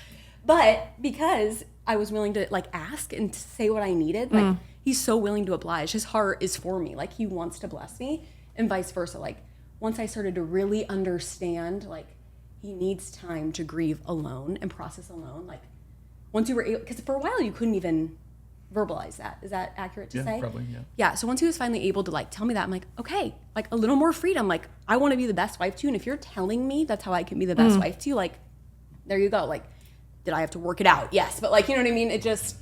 But because I was willing to like ask and say what I needed, like he's so willing to oblige. His heart is for me. Like he wants to bless me and vice versa. Like once I started to really understand, like he needs time to grieve alone and process alone. Like once you were able, because for a while you couldn't even verbalize that. Is that accurate to say? Probably, yeah. Yeah, so once he was finally able to like tell me that, I'm like, okay, like a little more freedom. Like I want to be the best wife to you. And if you're telling me that's how I can be the best wife to you, like there you go. Like, did I have to work it out? Yes. But like, you know what I mean? It just,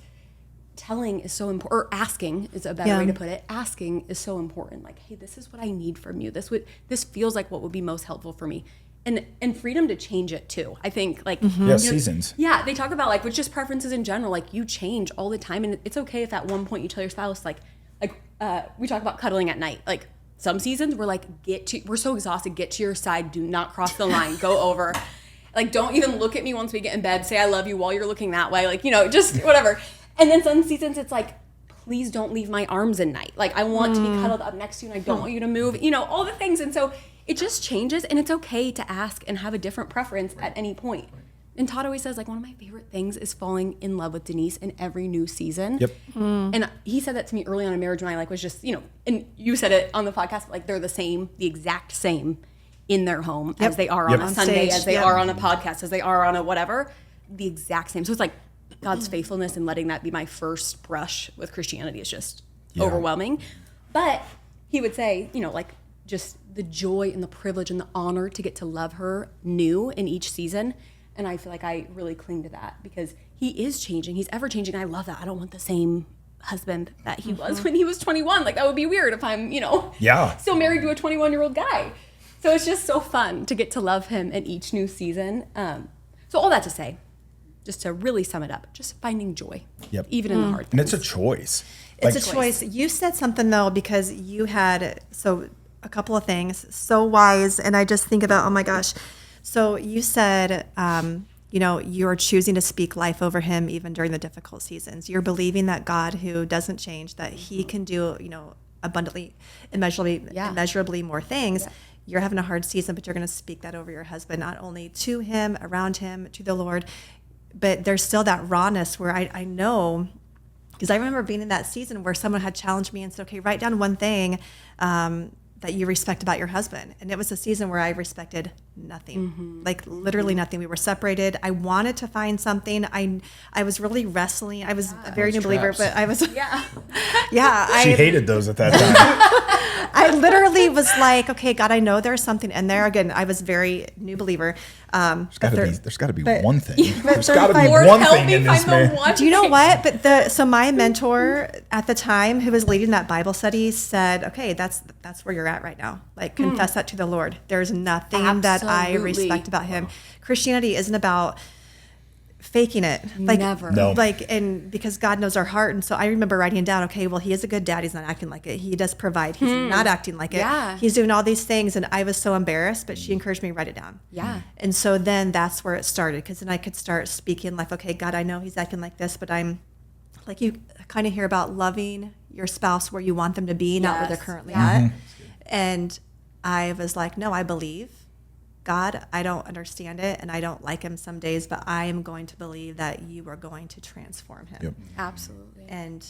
telling is so important, or asking is a better way to put it. Asking is so important. Like, hey, this is what I need from you. This feels like what would be most helpful for me. And freedom to change it too. I think like seasons. Yeah, they talk about like with just preferences in general, like you change all the time, and it's okay if at one point you tell your spouse like we talk about cuddling at night. Like some seasons we're like we're so exhausted, get to your side, do not cross the line, go over. Like don't even look at me once we get in bed, say I love you while you're looking that way, like, you know, just whatever. And then some seasons it's like, please don't leave my arms at night. Like, I want to be cuddled up next to you and I don't want you to move, you know, all the things. And so it just changes, and it's okay to ask and have a different preference at any point. And Todd always says, like, one of my favorite things is falling in love with Denise in every new season. Yep. And he said that to me early on in marriage when I like was just, you know, and you said it on the podcast, but like they're the exact same in their home as they are on a Sunday, stage, as they are on a podcast, as they are on a whatever, the exact same. So it's like God's faithfulness and letting that be my first brush with Christianity is just overwhelming. But he would say, you know, like just the joy and the privilege and the honor to get to love her new in each season. And I feel like I really cling to that because he is changing. He's ever changing. I love that. I don't want the same husband that he was when he was 21. Like, that would be weird if I'm, you know, still married to a 21-year-old guy. So it's just so fun to get to love him in each new season. So all that to say, just to really sum it up, just finding joy, even in the hard things. And it's a choice. It's a choice. You said something, though, because you had, a couple of things, so wise. And I just think about, oh my gosh. So you said, you know, you're choosing to speak life over him even during the difficult seasons. You're believing that God, who doesn't change, that he can do, you know, abundantly, immeasurably more things. Yeah. You're having a hard season, but you're going to speak that over your husband, not only to him, around him, to the Lord. But there's still that rawness where I know, because I remember being in that season where someone had challenged me and said, okay, write down one thing that you respect about your husband. And it was a season where I respected nothing, like literally nothing. We were separated. I wanted to find something. I was really wrestling. I was a very new believer, but I was, She hated those at that time. I literally was like, okay, God, I know there's something in there. Again, I was very new believer. There's got to be one thing. There's got to be one thing in this, man. Do you know what? But so my mentor at the time, who was leading that Bible study, said, okay, that's where you're at right now. Like, confess that to the Lord. There's nothing that I respect about him. Christianity isn't about faking it. Like, never. No. Like, and because God knows our heart. And so I remember writing down, okay, well, he is a good dad. He's not acting like it. He does provide. He's not acting like it. Yeah. He's doing all these things. And I was so embarrassed, but she encouraged me to write it down. Yeah. And so then that's where it started. Because then I could start speaking like, okay, God, I know he's acting like this, but I'm like, you kind of hear about loving your spouse where you want them to be, not where they're currently at. And I was like, no, I believe God. I don't understand it, and I don't like him some days, but I am going to believe that you are going to transform him. Yep. Absolutely. And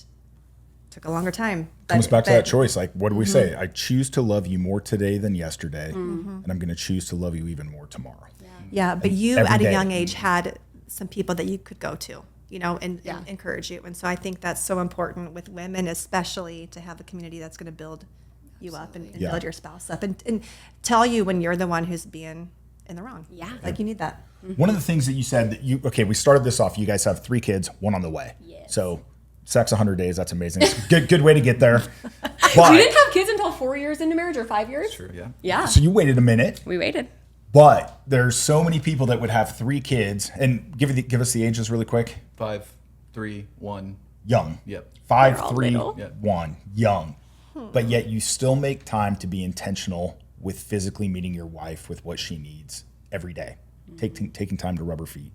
took a longer time. Comes back to that choice. Like, what do we say? I choose to love you more today than yesterday, and I'm going to choose to love you even more tomorrow. Yeah, but you at a young age had some people that you could go to, you know, and encourage you. And so I think that's so important with women, especially to have a community that's going to build you up and build your spouse up and tell you when you're the one who's being in the wrong. Yeah. Like, you need that. One of the things that you said that we started this off, you guys have 3 kids, 1 on the way. Yes. So sex 100 days, that's amazing. It's good way to get there. But, we didn't have kids until 4 years into marriage or 5 years. True, yeah. Yeah. So you waited a minute. We waited. But there's so many people that would have 3 kids, and give us the ages really quick. 5, 3, 1. Young. Yep. 5, 3, little. 1. Young. But yet you still make time to be intentional with physically meeting your wife with what she needs every day, taking time to rub her feet.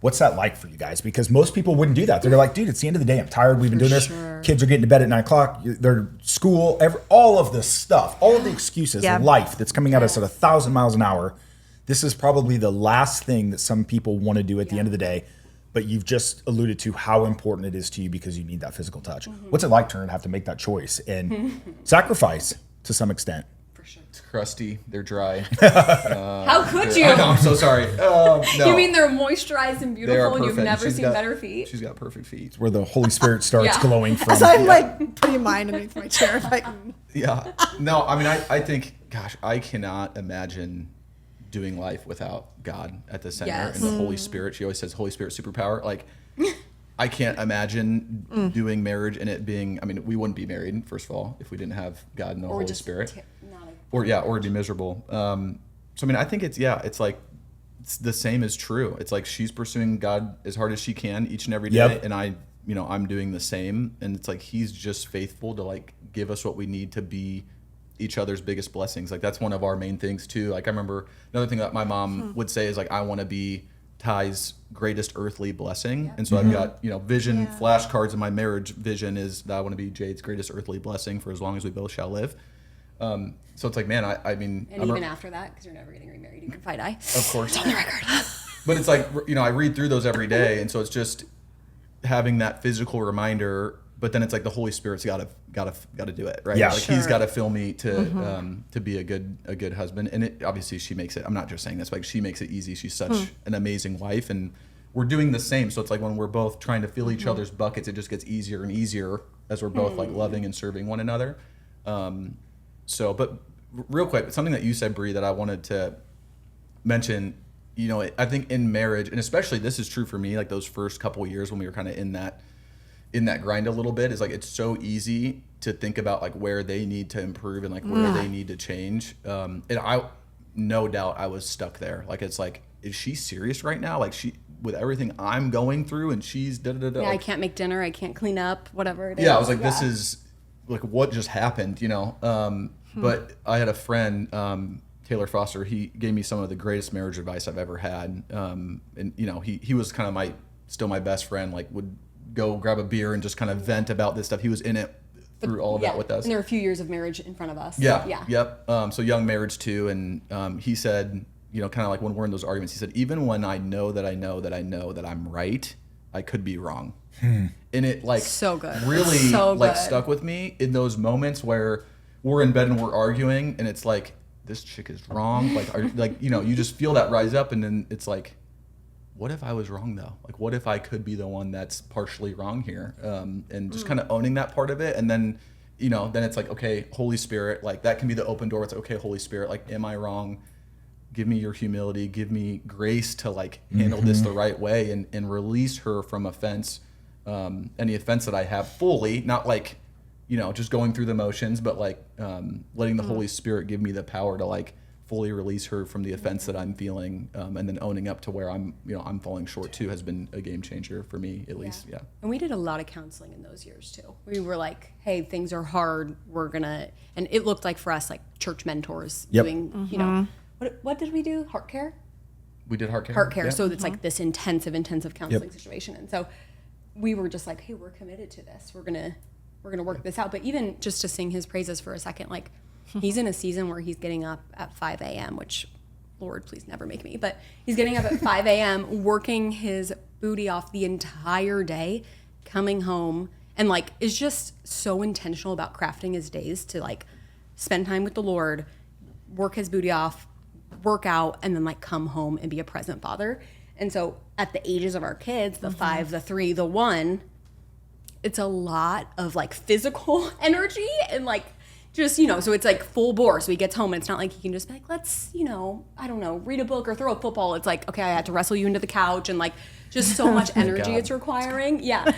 What's that like for you guys? Because most people wouldn't do that. They're like, dude, it's the end of the day. I'm tired. We've been doing this. Kids are getting to bed at 9 o'clock. They're school, all of the stuff, all of the excuses, life that's coming at us at 1,000 miles an hour. This is probably the last thing that some people want to do at the end of the day. But you've just alluded to how important it is to you because you need that physical touch. What's it like, Turner, to have to make that choice and sacrifice to some extent? For sure. It's crusty. They're dry. How could you? I know, I'm so sorry. No. You mean they're moisturized and They are beautiful and you've perfect. never seen better feet? She's got perfect feet. Where the Holy Spirit starts glowing from. As I'm like putting mine underneath my chair. Like, Yeah. No, I mean, I think, gosh, I cannot imagine doing life without God at the center and the Holy Spirit. She always says Holy Spirit superpower. Like, I can't imagine doing marriage and it being, I mean, we wouldn't be married, first of all, if we didn't have God and the Holy Spirit. Or it'd be miserable. So, I mean, I think it's like, it's the same is true. It's like she's pursuing God as hard as she can each and every day. And I'm doing the same. And it's like, he's just faithful to like give us what we need to be each other's biggest blessings. Like, that's one of our main things too. Like, I remember another thing that my mom would say is like, I want to be Ty's greatest earthly blessing. And so I've got, vision flashcards in my marriage vision is that I want to be Jade's greatest earthly blessing for as long as we both shall live. So it's like, man, I mean, and even after that, because you're never getting remarried, you can fight I. Of course. It's on the record. But it's like, I read through those every day. And so it's just having that physical reminder, but then it's like the Holy Spirit's got to do it, right? Yeah. Like he's got to fill me to be a good husband. And it, obviously she makes it, I'm not just saying this, like she makes it easy. She's such an amazing wife, and we're doing the same. So it's like when we're both trying to fill each other's buckets, it just gets easier and easier as we're both like loving and serving one another. But real quick, something that you said, Bree, that I wanted to mention, I think in marriage, and especially this is true for me, like those first couple of years when we were kind of in that grind a little bit, is like it's so easy to think about like where they need to improve and like where they need to change. And I, no doubt, I was stuck there. Like it's like, is she serious right now? Like with everything I'm going through, and she's da da da. Yeah, like, I can't make dinner. I can't clean up. Whatever it is. Yeah, I was like, this is like what just happened, But I had a friend, Taylor Foster. He gave me some of the greatest marriage advice I've ever had. And he was kind of still my best friend. Like would go grab a beer and just kind of vent about this stuff. He was in it through all of that with us. And there were a few years of marriage in front of us. Yeah. Yep. So young marriage too. And he said, kind of like when we're in those arguments, he said, even when I know that I'm right, I could be wrong. And it like so good. Really so like good. stuck with me in those moments where we're in bed and we're arguing, and it's like, this chick is wrong. Like, you just feel that rise up, and then it's like, what if I was wrong though? Like, what if I could be the one that's partially wrong here? And just kind of owning that part of it. And then, then it's like, okay, Holy Spirit, like that can be the open door. It's okay, Holy Spirit, like, am I wrong? Give me your humility, give me grace to like handle this the right way, and release her from offense. Any offense that I have fully, not like, just going through the motions, but like letting the Holy Spirit give me the power to like fully release her from the offense that I'm feeling, and then owning up to where I'm falling short too has been a game changer for me, at least. Yeah. And we did a lot of counseling in those years too. We were like, hey, things are hard. We're gonna, and it looked like for us like church mentors doing, what did we do? Heart care? We did heart care. Heart care. Yeah. So it's like this intensive counseling situation. And so we were just like, hey, we're committed to this. We're gonna work this out. But even just to sing his praises for a second, like he's in a season where he's getting up at 5 a.m., which, Lord, please never make me. But he's getting up at 5 a.m., working his booty off the entire day, coming home, and like is just so intentional about crafting his days to like spend time with the Lord, work his booty off, work out, and then like come home and be a present father. And so at the ages of our kids, the 5, the 3, the 1, it's a lot of like physical energy and like just, so it's like full bore. So he gets home and it's not like he can just be like, let's, I don't know, read a book or throw a football. It's like, okay, I had to wrestle you into the couch, and like just so much energy it's requiring. Yeah.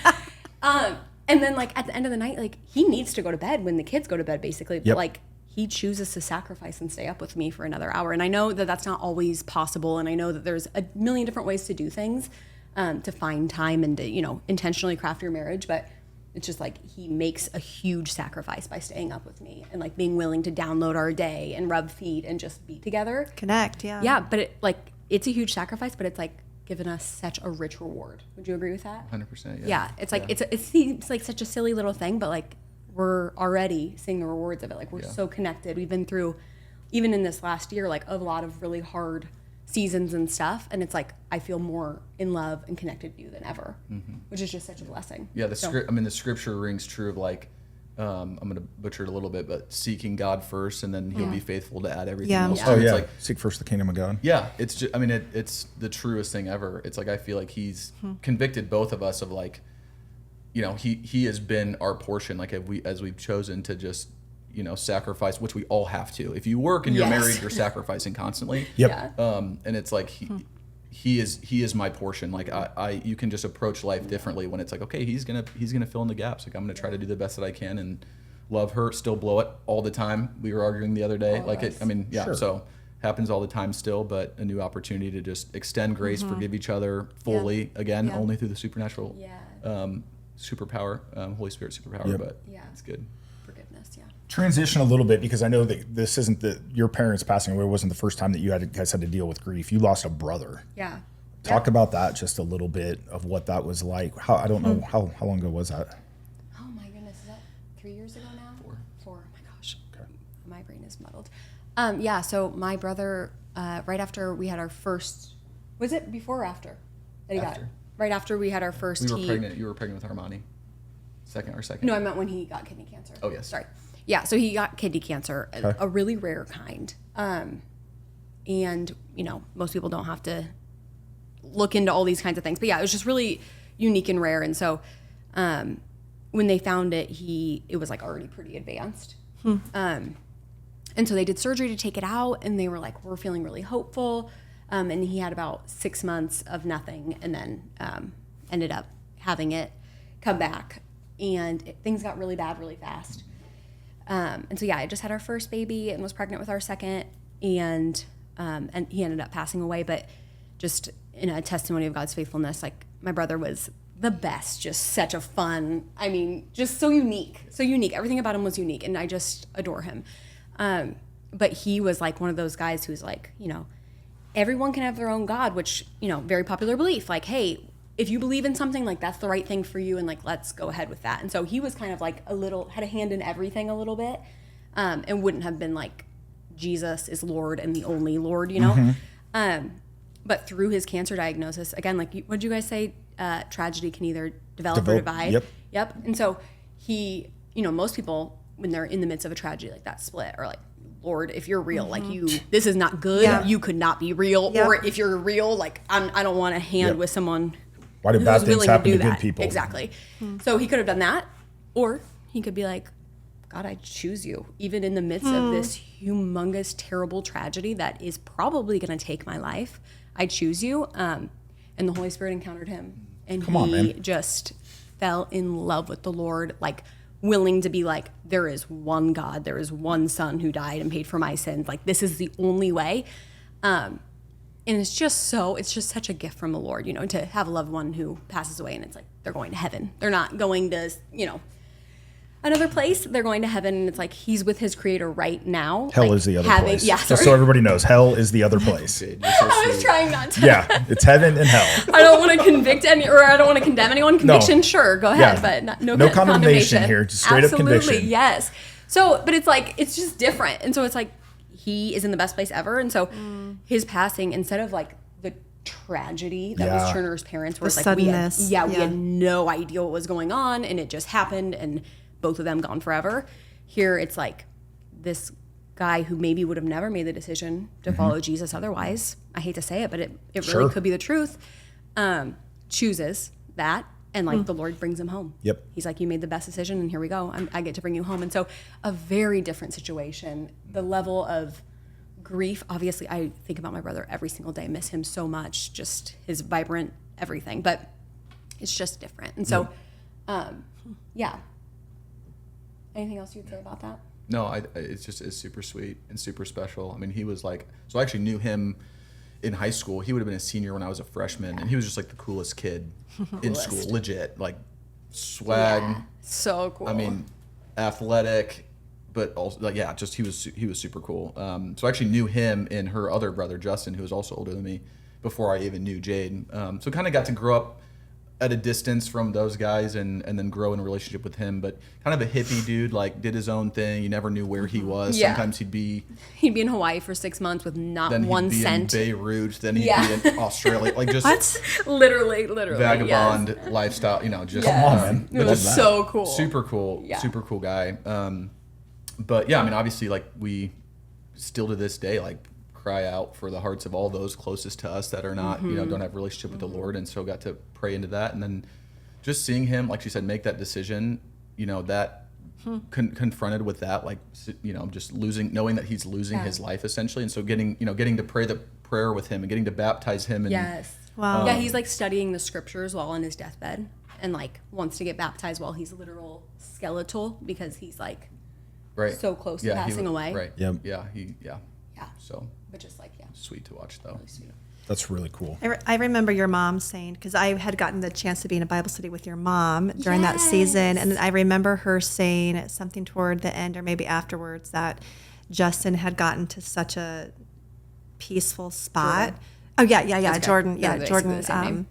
And then like at the end of the night, like he needs to go to bed when the kids go to bed basically. But like he chooses to sacrifice and stay up with me for another hour. And I know that that's not always possible. And I know that there's a million different ways to do things, to find time and to, intentionally craft your marriage. But it's just like he makes a huge sacrifice by staying up with me and like being willing to download our day and rub feet and just be together. Connect, yeah. Yeah, but it's a huge sacrifice, but it's like given us such a rich reward. Would you agree with that? 100%. Yeah, it's like it seems like such a silly little thing, but like we're already seeing the rewards of it. Like we're so connected. We've been through, even in this last year, like a lot of really hard seasons and stuff, and it's like I feel more in love and connected to you than ever, which is just such a blessing. Yeah, the scripture rings true of like, I'm gonna butcher it a little bit, but seeking God first, and then He'll be faithful to add everything else. Oh yeah, it's like, seek first the kingdom of God. Yeah, it's just, it's the truest thing ever. It's like I feel like He's convicted both of us of like, He has been our portion. Like as we've chosen to just sacrifice, which we all have to. If you work and you're married, you're sacrificing constantly. Yep. And it's like he is my portion. Like you can just approach life differently when it's like, okay, he's gonna fill in the gaps. Like I'm gonna try to do the best that I can and love her, still blow it all the time. We were arguing the other day. Sure. So happens all the time still, but a new opportunity to just extend grace, forgive each other fully again, only through the supernatural superpower, Holy Spirit superpower. But it's good. Forgiveness, Transition a little bit, because I know that this isn't your parents passing away wasn't the first time that you guys had to deal with grief. You lost a brother. Yeah. Talk about that just a little bit of what that was like. I don't know how long ago was that? Oh my goodness, is that 3 years ago now? 4. Oh my gosh. Okay. My brain is muddled. Yeah, so my brother, right after we had our first, was it before or after that he got it? Right after we had our first. We were pregnant. You were pregnant with Armani. Second. No, I meant when he got kidney cancer. Oh yes. Sorry. Yeah, so he got kidney cancer, a really rare kind. And most people don't have to look into all these kinds of things. But yeah, it was just really unique and rare. And so when they found it, it was like already pretty advanced. And so they did surgery to take it out, and they were like, we're feeling really hopeful. And he had about 6 months of nothing, and then ended up having it come back. And things got really bad really fast. And so, yeah, I just had our first baby and was pregnant with our second, and he ended up passing away. But just in a testimony of God's faithfulness, like, my brother was the best, just such a fun, just so unique. Everything about him was unique, and I just adore him. But he was like one of those guys who's like, everyone can have their own God, which, very popular belief. Like, hey, if you believe in something, like, that's the right thing for you, and like, let's go ahead with that. And so he was kind of like had a hand in everything a little bit, and wouldn't have been like, Jesus is Lord and the only Lord, but through his cancer diagnosis, again, like, what'd you guys say? Tragedy can either develop or divide. Yep. And so he, most people, when they're in the midst of a tragedy like that, split, or like, Lord, if you're real, like, this is not good. Yeah. You could not be real. Yep. Or if you're real, like, I don't want a hand with someone. Why do bad things happen to good people? Exactly. So he could have done that, or he could be like, God, I choose you, even in the midst of this humongous, terrible tragedy that is probably going to take my life. I choose you. And the Holy Spirit encountered him, and he just fell in love with the Lord, like, willing to be like, there is one God, there is one Son who died and paid for my sins. Like, this is the only way. And it's just such a gift from the Lord, to have a loved one who passes away, and it's like, they're going to heaven. They're not going to, another place. They're going to heaven, and it's like, he's with his creator right now. Hell is the other place. Yeah, just so everybody knows, hell is the other place. I was trying not to. Yeah, it's heaven and hell. I don't want to convict I don't want to condemn anyone. Conviction, sure, go ahead, but no condemnation here, just straight up conviction. Absolutely, yes. So, but it's like, it's just different. And so it's like, he is in the best place ever. And so his passing, instead of like the tragedy that was Turner's parents, where it's like, suddenness. we had no idea what was going on, and it just happened, and both of them gone forever. Here it's like, this guy who maybe would have never made the decision to follow Jesus otherwise, I hate to say it, but it really could be the truth, chooses that, and like, the Lord brings him home. Yep. He's like, you made the best decision, and here we go. I get to bring you home. And so, a very different situation. The level of grief, obviously, I think about my brother every single day. I miss him so much, just his vibrant everything. But it's just different. And so, Anything else you'd say about that? No, it's super sweet and super special. I mean, he was like, so I actually knew him in high school. He would have been a senior when I was a freshman, and he was just like the coolest kid in school, legit, like swag. So cool. I mean, athletic, but also like, he was super cool. So I actually knew him and her other brother, Justin, who was also older than me, before I even knew Jade. So kind of got to grow up at a distance from those guys, and then grow in a relationship with him. But kind of a hippie dude, like, did his own thing. You never knew where he was. Yeah. Sometimes he'd be in Hawaii for 6 months with not one cent. Then he'd be in Beirut. Then he'd be in Australia. Like, just literally vagabond lifestyle. Just come on, man. It was so cool. Super cool. Yeah. Super cool guy. But yeah, I mean, obviously, like, we still to this day, like, cry out for the hearts of all those closest to us that are not, don't have a relationship with the Lord, and so got to pray into that. And then just seeing him, like she said, make that decision, that confronted with that, like, just knowing that he's losing his life essentially. And so getting to pray the prayer with him and getting to baptize him. And, yes. Wow. Yeah, he's like studying the scriptures while on his deathbed, and like wants to get baptized while he's literal skeletal, because he's like so close to passing away. Right. Yep. Yeah. Yeah. So. But just like, sweet to watch though. Really sweet. That's really cool. I remember your mom saying, because I had gotten the chance to be in a Bible study with your mom during that season, and I remember her saying something toward the end or maybe afterwards that Justin had gotten to such a peaceful spot Oh yeah. Okay. Jordan. They're Yeah, basically Jordan. the same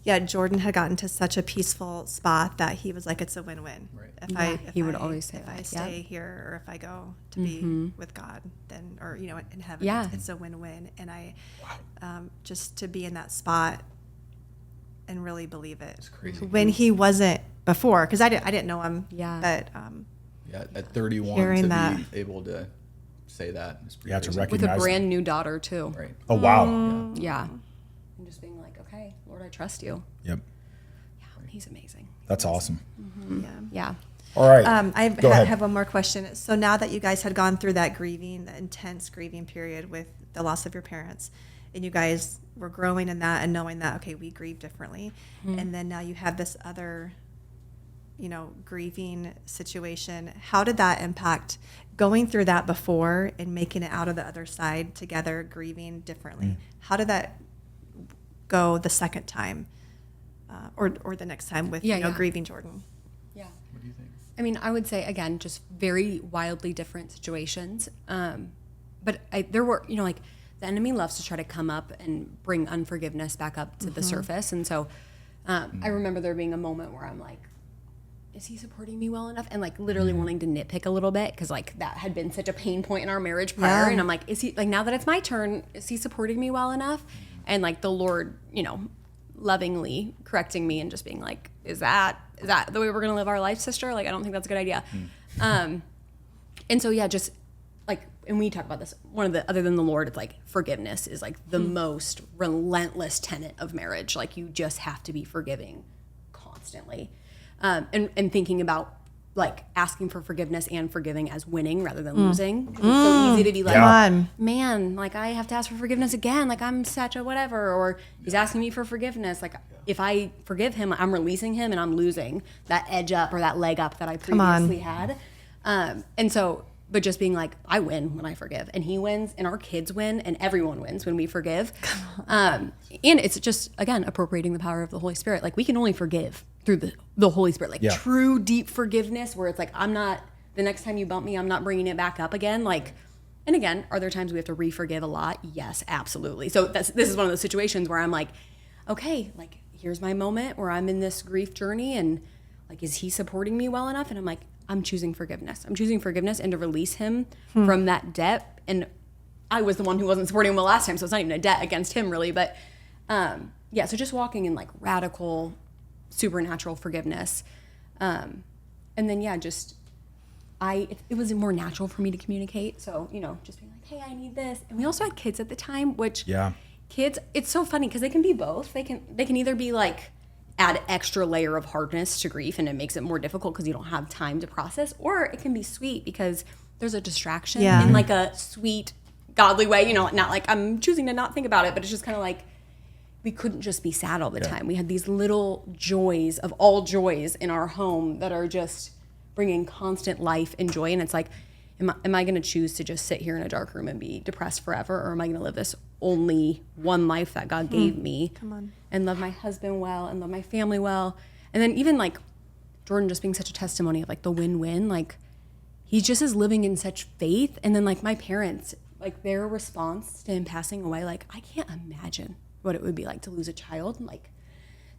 name. Jordan had gotten to such a peaceful spot that he was like, it's a win-win. Right. He would always say if that. I stay here or if I go to be with God, then, or, you know, in heaven, Yeah. it's a win-win. And I, just to be in that spot and really believe it. It's crazy. When he wasn't before, because I didn't know him. Yeah. But Yeah, at 31 Hearing to that. be able to say that is pretty Yeah, to crazy. recognize With a brand new daughter too. Right. Oh wow. Yeah. And just being like, okay, Lord, I trust you. Yep. Yeah, he's amazing. That's awesome. yeah. Yeah. All right. I Go ahead. have one more question. So now that you guys had gone through that grieving, the intense grieving period with the loss of your parents, and you guys were growing in that and knowing that, okay, we grieve differently. And then now you have this other, you know, grieving situation. How did that impact going through that before and making it out of the other side together, grieving differently? How did that go the second time or the next time with, Yeah, you know, yeah. grieving Jordan? Yeah. What do you think? I mean, I would say, again, just very wildly different situations. But there were, you know, like the enemy loves to try to come up and bring unforgiveness back up to the surface. And so I remember there being a moment where I'm like, is he supporting me well enough? And like literally wanting to nitpick a little bit because like that had been such a pain point in our marriage prior. Yeah. And I'm like, is he, like, now that it's my turn, is he supporting me well enough? And like the Lord, you know, lovingly correcting me and just being like, is that the way we're going to live our life, sister? Like, I don't think that's a good idea. And so, yeah, just like, and we talk about this, one of the, other than the Lord, it's like forgiveness is like the most relentless tenet of marriage. Like you just have to be forgiving constantly. And thinking about like asking for forgiveness and forgiving as winning rather than losing. It's so easy to be like, Come on. man, like I have to ask for forgiveness again. Like I'm such a whatever, or he's asking me for forgiveness. Like if I forgive him, I'm releasing him and I'm losing that edge up or that leg up that I previously had. And so, but just being like, I win when I forgive and he wins and our kids win and everyone wins when we forgive. And it's just, again, appropriating the power of the Holy Spirit. Like we can only forgive through the Holy Spirit, like true deep forgiveness where it's like, I'm not, the next time you bump me, I'm not bringing it back up again. Like, and again, are there times we have to re-forgive a lot? Yes, absolutely. So this is one of those situations where I'm like, okay, like here's my moment where I'm in this grief journey and like, is he supporting me well enough? And I'm like, I'm choosing forgiveness. I'm choosing forgiveness and to release him from that debt. And I was the one who wasn't supporting him the last time, so it's not even a debt against him really. But yeah, so just walking in like radical supernatural forgiveness. And then, yeah, just it was more natural for me to communicate. So, you know, just being like, hey, I need this. And we also had kids at the time, which kids, it's so funny because they can be both. They can either be like, add extra layer of hardness to grief and it makes it more difficult because you don't have time to process, or it can be sweet because there's a distraction in like a sweet, godly way, you know, not like I'm choosing to not think about it, but it's just kind of like, we couldn't just be sad all the time. We had these little joys of all joys in our home that are just bringing constant life and joy. And it's like, am I going to choose to just sit here in a dark room and be depressed forever? Or am I going to live this only one life that God gave me and love my husband well and love my family well? And then even like Jordan just being such a testimony of like the win-win, like he just is living in such faith. And then like my parents, like their response to him passing away, like I can't imagine what it would be like to lose a child. Like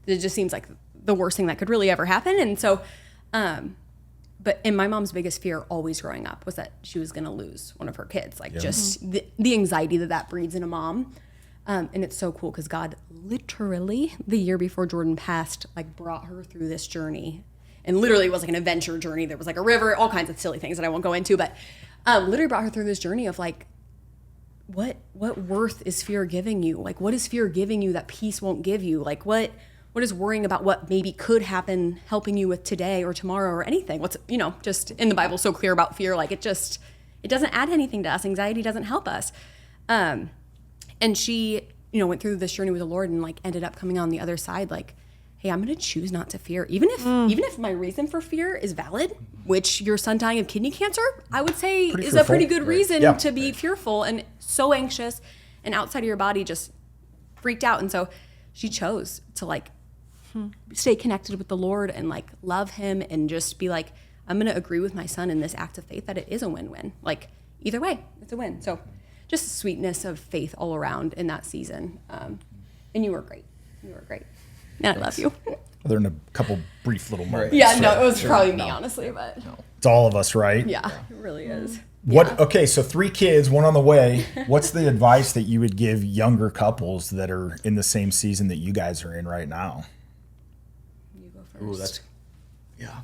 it just seems like the worst thing that could really ever happen. And so, and my mom's biggest fear always growing up was that she was going to lose one of her kids. Like just the anxiety that breeds in a mom. And it's so cool because God literally the year before Jordan passed, like brought her through this journey. And literally it was like an adventure journey. There was like a river, all kinds of silly things that I won't go into, but literally brought her through this journey of like, what worth is fear giving you? Like, what is fear giving you that peace won't give you? Like, what is worrying about what maybe could happen helping you with today or tomorrow or anything? What's, you know, just in the Bible so clear about fear. Like, it doesn't add anything to us. Anxiety doesn't help us. And she, you know, went through this journey with the Lord and like ended up coming on the other side. Like, hey, I'm going to choose not to fear. Even if my reason for fear is valid, which your son dying of kidney cancer, I would say is a pretty good reason to be fearful and so anxious and outside of your body just freaked out. And so she chose to like stay connected with the Lord and like love him and just be like, I'm going to agree with my son in this act of faith that it is a win-win. Like either way, it's a win. So just sweetness of faith all around in that season. And you were great. You were great. And I love you. Other than a couple brief little moments. Yeah, no, it was probably me, honestly, but It's all of us, right? yeah, it really is. Okay, so 3 kids, 1 on the way. What's the advice that you would give younger couples that are in the same season that you guys are in right now? You go first. Ooh, that's, yeah.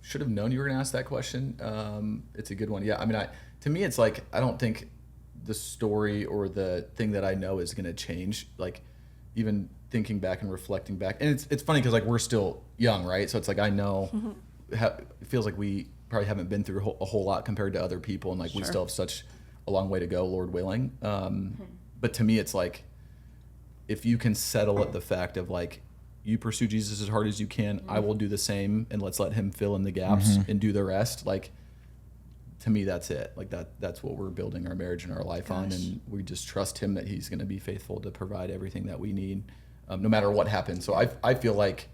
Should have known you were going to ask that question. It's a good one. Yeah, I mean, to me, it's like, I don't think the story or the thing that I know is going to change. Like, even thinking back and reflecting back. And it's funny because, like, we're still young, right? So it's like, I know, it feels like we probably haven't been through a whole lot compared to other people. And, like, we still have such a long way to go, Lord willing. But to me, it's like, if you can settle at the fact of, like, you pursue Jesus as hard as you can, I will do the same, and let's let him fill in the gaps and do the rest. Like, to me, that's it. Like, that's what we're building our marriage and our life on, and we just trust him that he's going to be faithful to provide everything that we need, no matter what happens. So I feel like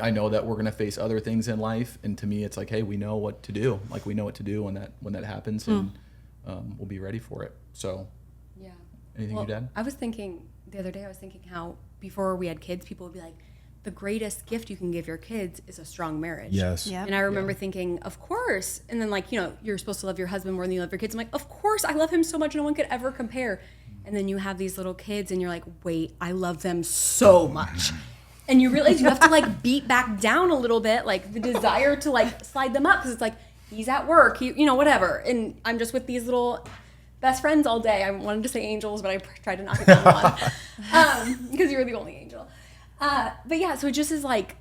I know that we're going to face other things in life, and to me, it's like, hey, we know what to do. Like, we know what to do when that happens, and we'll be ready for it. So, Yeah. anything you, Dad? I was thinking the other day, how before we had kids, people would be like, the greatest gift you can give your kids is a strong marriage. Yes. Yep. And I remember thinking, of course. And then, like, you're supposed to love your husband more than you love your kids. I'm like, of course, I love him so much. No one could ever compare. And then you have these little kids and you're like, wait, I love them so much. And you realize you have to, like, beat back down a little bit, like the desire to, like, slide them up. Because it's like, he's at work, whatever. And I'm just with these little best friends all day. I wanted to say angels, but I tried to knock it down one. Because you were the only angel. But yeah, so it just is like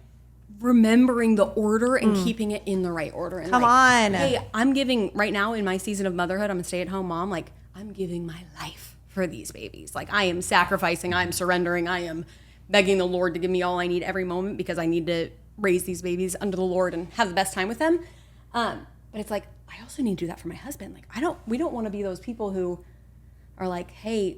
remembering the order and keeping it in the right order. And Come like, on. Hey, I'm giving right now in my season of motherhood, I'm a stay-at-home mom. Like, I'm giving my life for these babies. Like, I am sacrificing, I'm surrendering, I am begging the Lord to give me all I need every moment because I need to raise these babies under the Lord and have the best time with them. But it's like, I also need to do that for my husband. Like, we don't want to be those people who are like, hey,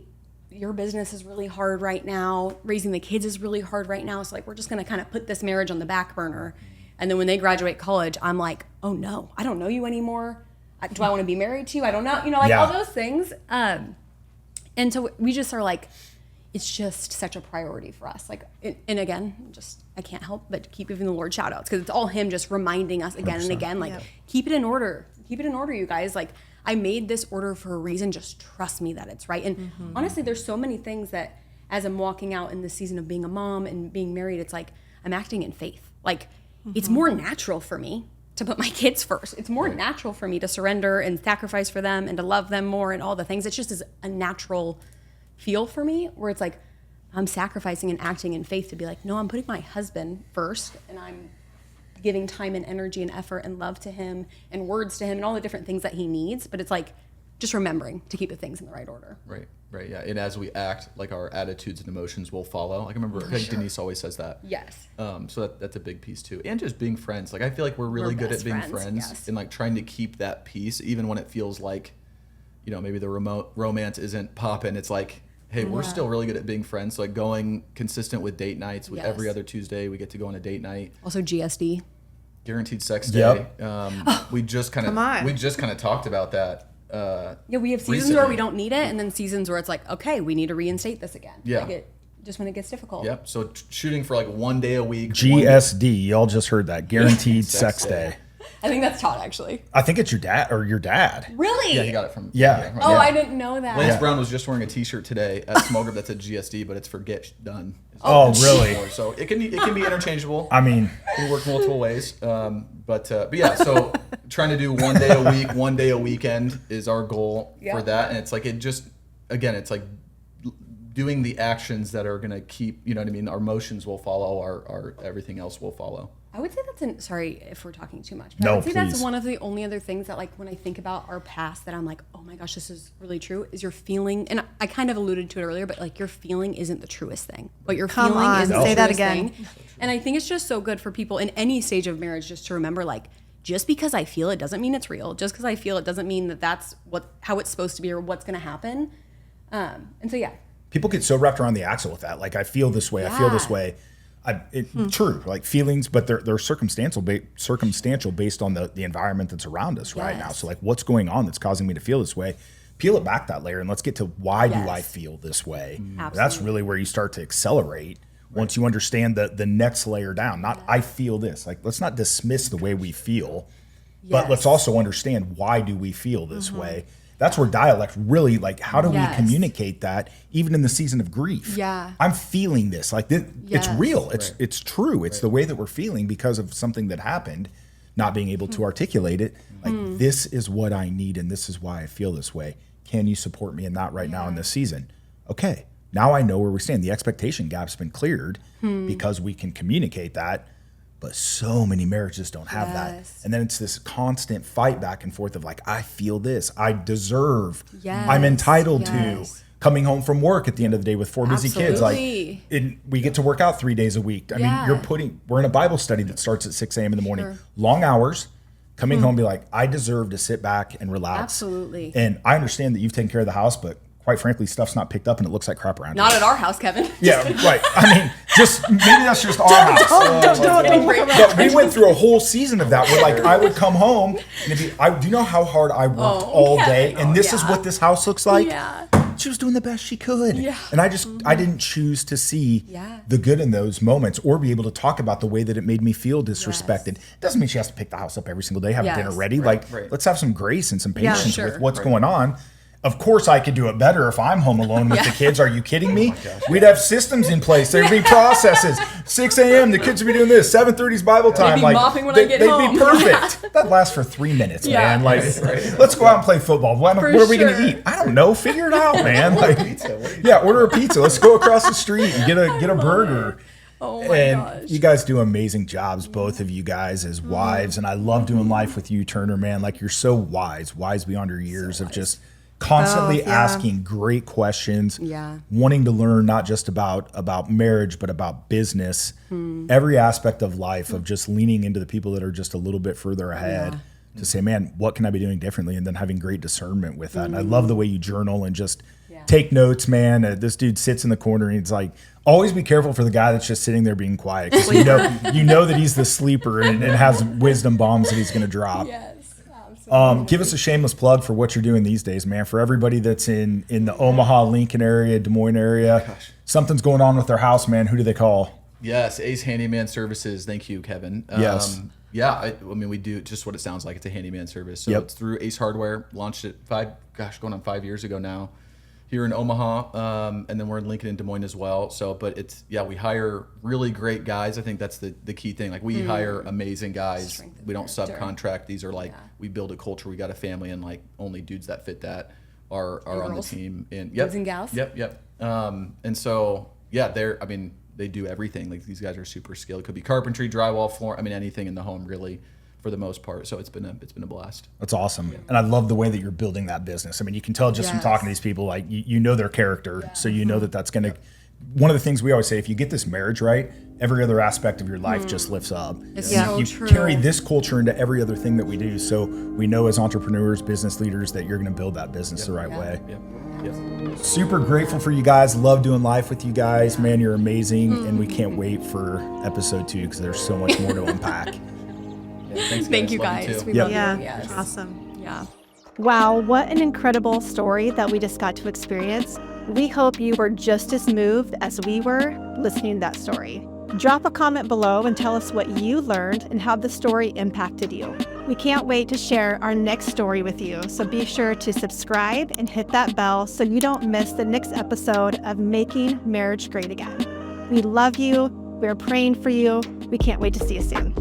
your business is really hard right now. Raising the kids is really hard right now. So, like, we're just going to kind of put this marriage on the back burner. And then when they graduate college, I'm like, oh no, I don't know you anymore. Do I want to be married to you? I don't know. All those things. And so we just are like, it's just such a priority for us. Like, and again, I can't help but keep giving the Lord shout outs because it's all him just reminding us again 100%. And again, like, keep it in order. Keep it in order, you guys. Like, I made this order for a reason. Just trust me that it's right. And honestly, there's so many things that as I'm walking out in the season of being a mom and being married, it's like I'm acting in faith. Like, it's more natural for me to put my kids first. It's more natural for me to surrender and sacrifice for them and to love them more and all the things. It's just is a natural feel for me where it's like I'm sacrificing and acting in faith to be like, no, I'm putting my husband first and I'm giving time and energy and effort and love to him and words to him and all the different things that he needs. But it's like just remembering to keep the things in the right order. Right, yeah. And as we act, like, our attitudes and emotions will follow. Like, I remember, Denise always says that. Yes. So that's a big piece too. And just being friends. Like, I feel like we're really good at being friends and, like, trying to keep that peace even when it feels like, maybe the romance isn't popping. It's like, hey, we're still really good at being friends. So, like, going consistent with date nights. With every other Tuesday, we get to go on a date night. Also GSD. Guaranteed sex day. We just kind of talked about that. We have seasons where we don't need it, and then seasons where it's like, okay, we need to reinstate this again. Yeah. Like, just when it gets difficult. Yep. So shooting for like 1 day a week. GSD. Y'all just heard that. Guaranteed sex day. I think that's Todd, actually. I think it's your dad or your dad. Really? Yeah, he got it from. I didn't know that. Lance Brown was just wearing a T-shirt today at Small Group that said GSD, but it's for get done. Oh, really? So it can be interchangeable. I mean, it can work multiple ways. But yeah, so trying to do 1 day a week, 1 day a weekend is our goal for that. And it's like, it's like doing the actions that are going to keep, our emotions will follow, our everything else will follow. I would say sorry if we're talking too much, but no, I would say please. That's one of the only other things that, like, when I think about our past that I'm like, oh my gosh, this is really true, is your feeling, and I kind of alluded to it earlier, but like, your feeling isn't the truest thing. What you're feeling isn't the say that truest again. thing. And I think it's just so good for people in any stage of marriage just to remember, like, just because I feel it doesn't mean it's real. Just because I feel it doesn't mean that that's how it's supposed to be or what's going to happen. And so, yeah. People get so wrapped around the axle with that. Like, I feel this way. I feel this way. True, like feelings, but they're circumstantial based on the environment that's around us right now. So, like, what's going on that's causing me to feel this way? peel it back that layer and let's get to why do I Yes. feel this way? Absolutely. That's really where you start to accelerate once you understand the next layer down. Not I feel this. Like, let's not dismiss the way we feel, but let's Yes. also understand why do we feel this way. That's where dialect really, like, how do we Yes. communicate that even in the season of grief? Yeah. I'm feeling this. Like, it's Yes. real. It's true. It's the way that we're feeling because of something that happened, not being able to articulate it. Like, this is what I need and this is why I feel this way. Can you support me in that right now in this season? Okay. Now I know where we stand. The expectation gap's been cleared because we can communicate that. But so many marriages don't have that. Yes. And then it's this constant fight back and forth of like, I feel this, I deserve, Yes. I'm entitled to Yes. coming home from work at the end of the day with 4 busy kids. Like, Absolutely. we get to work out 3 days a week. I Yeah. mean, we're in a Bible study that starts at 6 a.m. in the morning, Sure. long hours, coming home, be like, I deserve to sit back and relax. Absolutely. And I understand that you've taken care of the house, but quite frankly, stuff's not picked up and it looks like crap around Not here. at our house, Kevin. Yeah, right. I mean, maybe that's just our house. But we went through a whole season of that where, like, I would come home and it'd be, do you know how hard I worked all day? And this is what this house looks like? Yeah. She was doing the best she could. Yeah. And I didn't choose to see the good in those moments or be able to talk about the way that it made me feel disrespected. Doesn't mean she has to pick the house up every single day, have Yes. dinner ready. Right. Let's have some grace and some patience sure. with what's going on. Of course, I could do it better if I'm home alone with the kids. Are you kidding me? We'd have systems in place. There'd be processes. 6 a.m. The kids would be doing this. 7:30 is Bible time. be mopping when I get home. They'd be perfect. That lasts for 3 minutes, Yeah. man. Like, let's go out and play football. What are we going to sure. eat? I don't know. Figure it out, man. Like, order a pizza. Let's go across the street and get a burger. Oh my And gosh. you guys do amazing jobs, both of you guys as wives. And I love doing life with you, Turner, man. Like, you're so wise beyond your years of just constantly asking great questions, wanting to learn not just about marriage, but about business, every aspect of life, of just leaning into the people that are just a little bit further ahead to say, man, what can I be doing differently? And then having great discernment with that. And I love the way you journal and just take notes, man. This dude sits in the corner and he's like, always be careful for the guy that's just sitting there being quiet. Because you know that he's the sleeper and has wisdom bombs that he's going to drop. Yes, absolutely. Give us a shameless plug for what you're doing these days, man. For everybody that's in the Omaha, Lincoln area, Des Moines area, something's going on with their house, man. Who do they call? Yes, Ace Handyman Services. Thank you, Kevin. Yes. I mean, we do just what it sounds like. It's a handyman service. So it's through Ace Hardware. Launched it going on 5 years ago now, here in Omaha, and then we're in Lincoln and Des Moines as well. So, but we hire really great guys. I think that's the key thing. Like, we hire amazing guys. We don't subcontract. These are like, we build a culture. We got a family, and like only dudes that fit that are on the girls. team. And Dudes and gals. Yep. And so they do everything. Like, these guys are super skilled. It could be carpentry, drywall, floor. I mean, anything in the home, really, for the most part. So it's been a blast. That's awesome. And I love the way that you're building that business. I mean, you can tell just from talking to these people, like, you know their character. So you know that's going to, one of the things we always say, if you get this marriage right, every other aspect of your life just lifts up. It's so You true. carry this culture into every other thing that we do. So we know as entrepreneurs, business leaders, that you're going to build that business the right way. Yep. Super grateful for you guys. Love doing life with you guys. Man, you're amazing. And we can't wait for episode 2 because there's so much more to unpack. Thanks, Thank you Love guys. too. We Yep. love Yeah, you. Yes. awesome. Yeah. Wow, what an incredible story that we just got to experience. We hope you were just as moved as we were listening to that story. Drop a comment below and tell us what you learned and how the story impacted you. We can't wait to share our next story with you, so be sure to subscribe and hit that bell so you don't miss the next episode of Making Marriage Great Again. We love you. We're praying for you. We can't wait to see you soon.